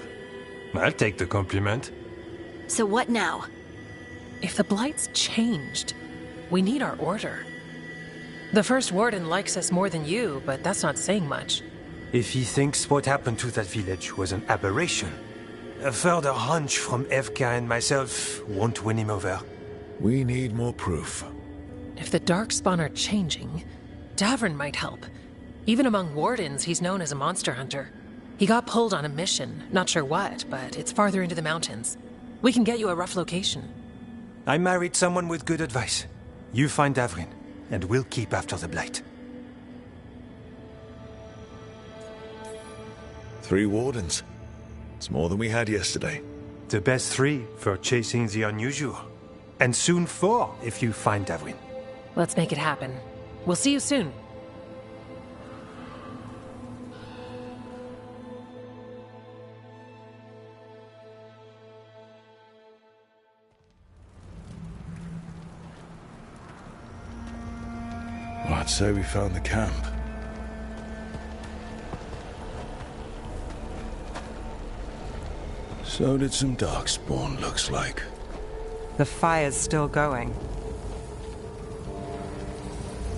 I'll take the compliment. So what now? If the Blight's changed, we need our order. The first warden likes us more than you, but that's not saying much. If he thinks what happened to that village was an aberration, A further hunch from Evka and myself won't win him over. We need more proof. If the Darkspawn are changing, Davern might help. Even among Wardens, he's known as a monster hunter. He got pulled on a mission, not sure what, but it's farther into the mountains. We can get you a rough location. I married someone with good advice. You find Davrin, and we'll keep after the Blight. 3 Wardens. It's more than we had yesterday. The best 3 for chasing the unusual. And soon 4 if you find Davrin. Let's make it happen. We'll see you soon. Well, I'd say we found the camp. So did some Darkspawn, looks like. The fire's still going.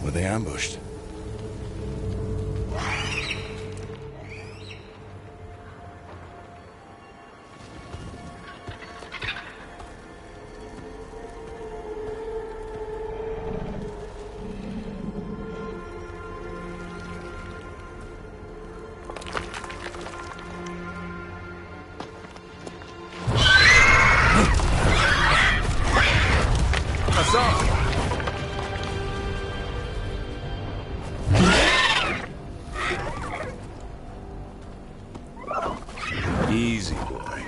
Were they ambushed? Easy, boy.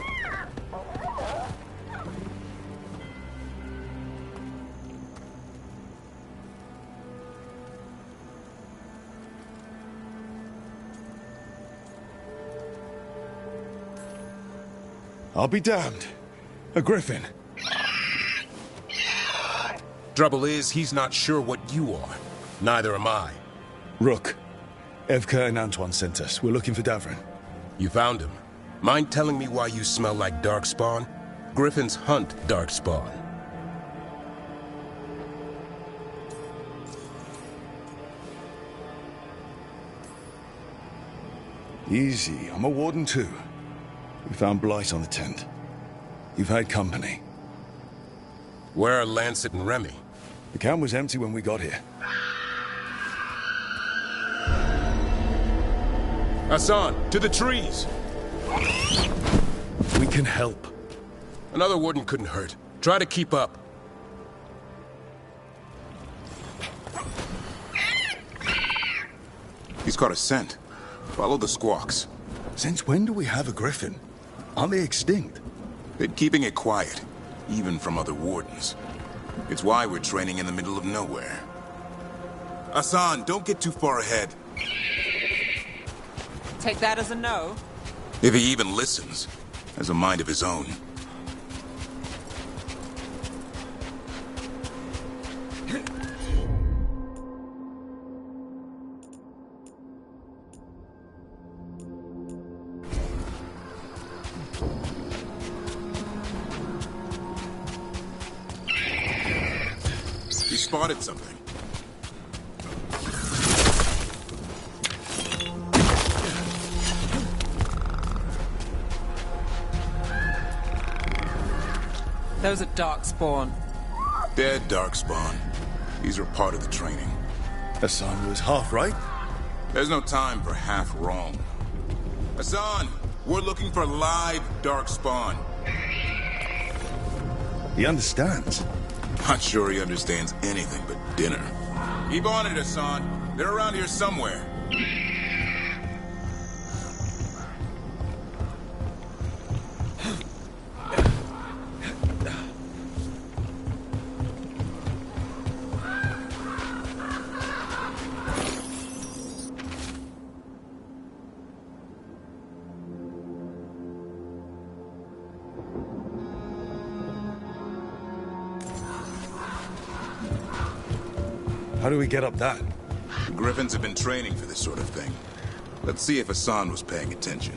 I'll be damned. A griffin. Trouble is, he's not sure what you are. Neither am I. Rook. Evka and Antoine sent us. We're looking for Davrin. You found him. Mind telling me why you smell like Darkspawn? Griffins hunt Darkspawn. Easy. I'm a warden too. We found blight on the tent. You've had company. Where are Lancet and Remy? The camp was empty when we got here. Hassan, to the trees! We can help. Another warden couldn't hurt. Try to keep up. He's got a scent. Follow the squawks. Since when do we have a griffin? Aren't they extinct? Been keeping it quiet, even from other wardens. It's why we're training in the middle of nowhere. Hassan, don't get too far ahead. Take that as a no. If he even listens, has a mind of his own. He spotted something. Those are Darkspawn. Dead Darkspawn. These are part of the training. Hassan was half right. There's no time for half wrong. Hassan, we're looking for live Darkspawn. He understands. Not sure he understands anything but dinner. Keep on it, Hassan. They're around here somewhere. How do we get up that? The Griffins have been training for this sort of thing. Let's see if Hassan was paying attention.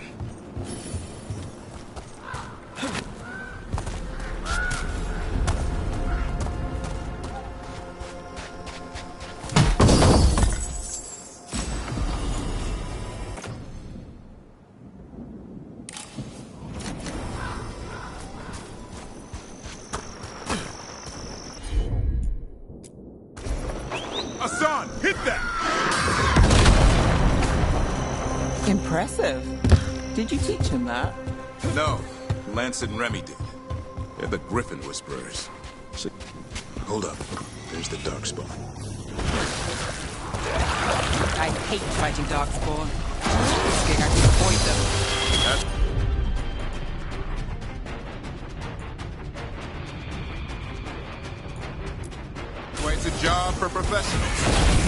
Impressive. Did you teach him that? No, Lance and Remy did. They're the Griffin Whisperers. Hold up. There's the Darkspawn. I hate fighting Darkspawn. This gig I can avoid them. Well, it's a job for professionals.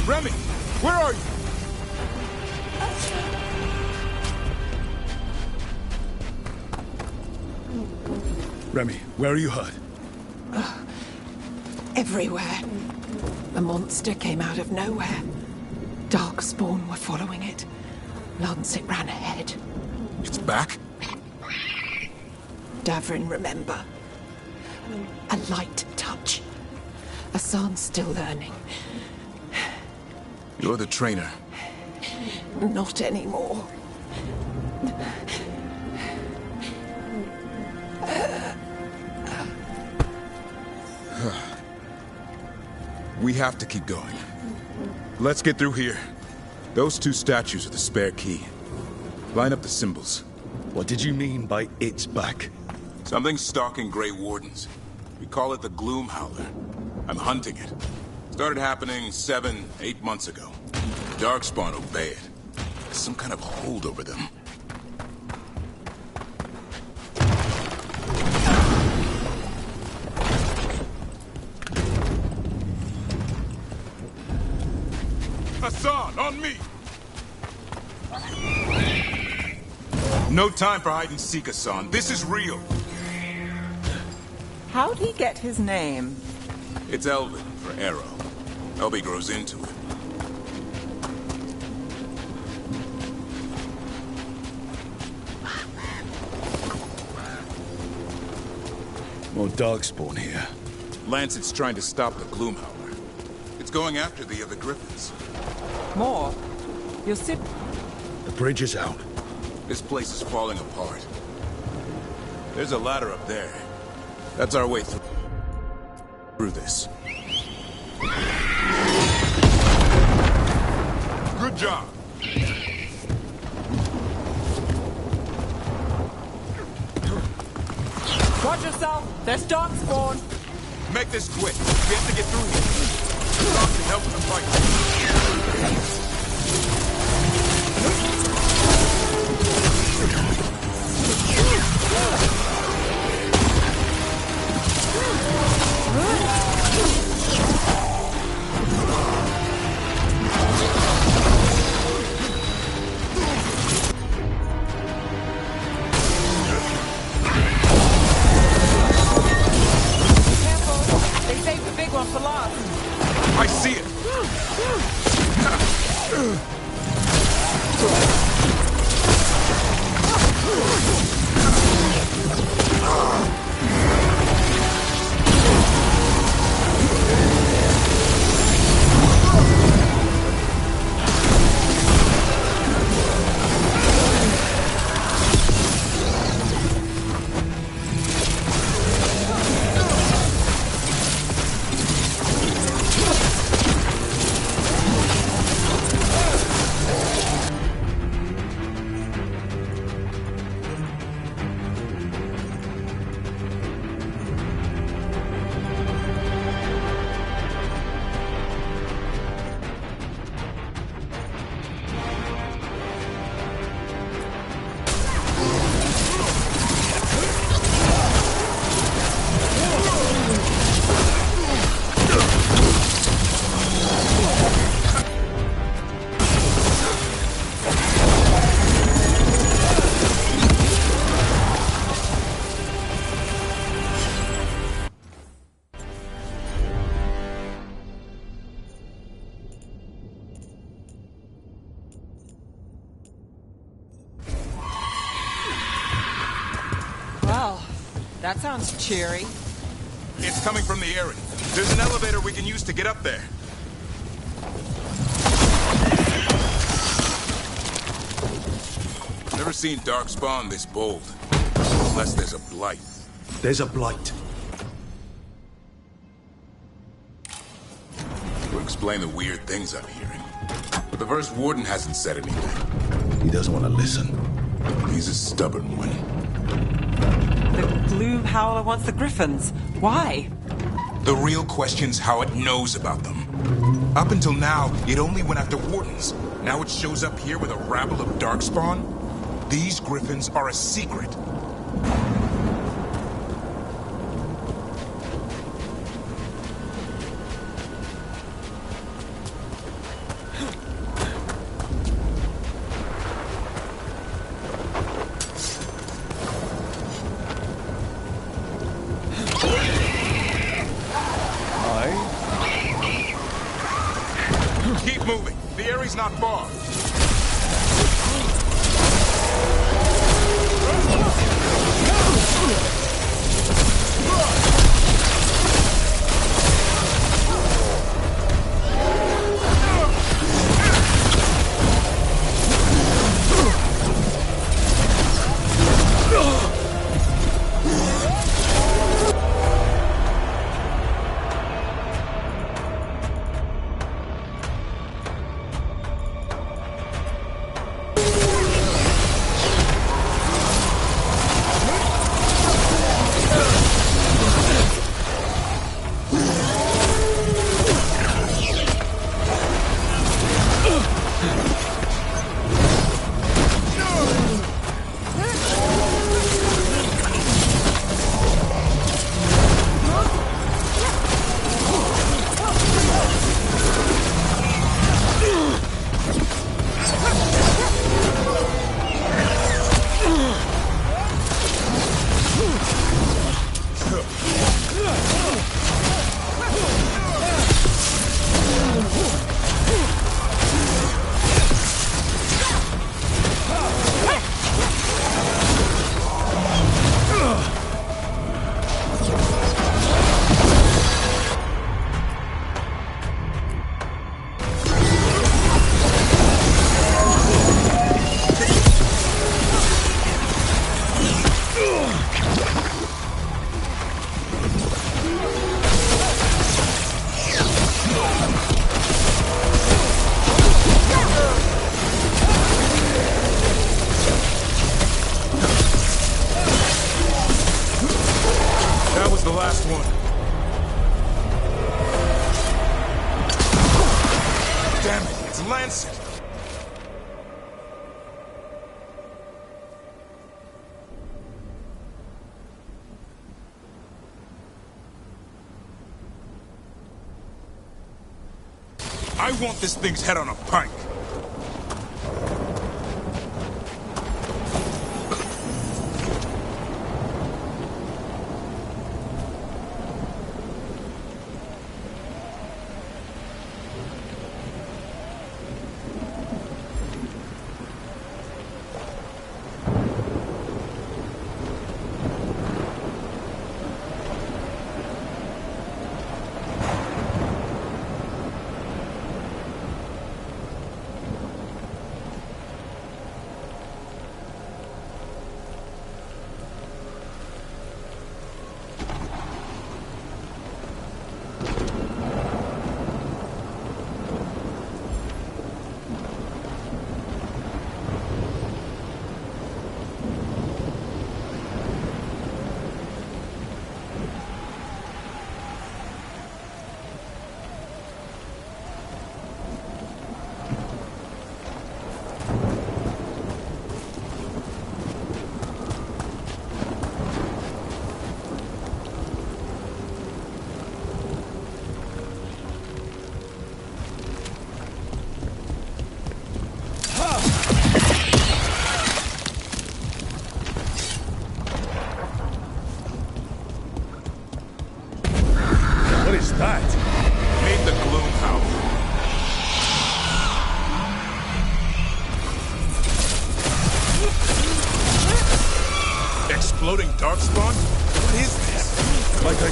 Remy, where are you? Remy, where are you hurt? Everywhere. A monster came out of nowhere. Darkspawn were following it. Lancet ran ahead. It's back? Davrin, remember. A light touch. Asan's still learning. You're the trainer. Not anymore. We have to keep going. Let's get through here. Those two statues are the spare key. Line up the symbols. What did you mean by it's back? Something's stalking Grey Wardens. We call it the Gloom Howler. I'm hunting it. Started happening 7, 8 months ago. Darkspawn obey it. There's some kind of hold over them. Asan, on me! No time for hide and seek, Asan. This is real. How'd he get his name? It's Elven for arrow. Elby grows into it. More Darkspawn here. Lancet's trying to stop the Gloom Howler. It's going after the other Griffins. More? You'll sit... The bridge is out. This place is falling apart. There's a ladder up there. That's our way through this. Good job. Watch yourself! There's Darkspawn! Make this quick. We have to get through here. Stop to help in the fight. I see it! That sounds cheery. It's coming from the area. There's an elevator we can use to get up there. Never seen Darkspawn this bold. Unless there's a blight. There's a blight. To explain the weird things I'm hearing. But the first warden hasn't said anything. He doesn't want to listen. He's a stubborn one. The Gloom Howler wants the Griffins. Why? The real question's how it knows about them. Up until now, it only went after wardens. Now it shows up here with a rabble of Darkspawn? These Griffins are a secret. Keep moving. The area's not far. I want this thing's head on a pike.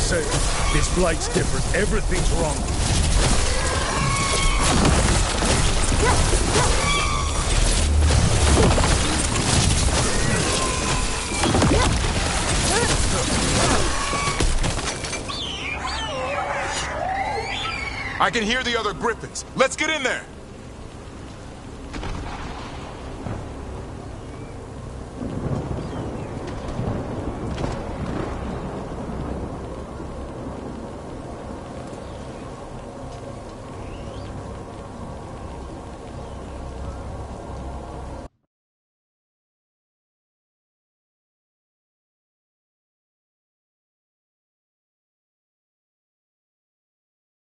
say, this flight's different. Everything's wrong. I can hear the other Griffins. Let's get in there.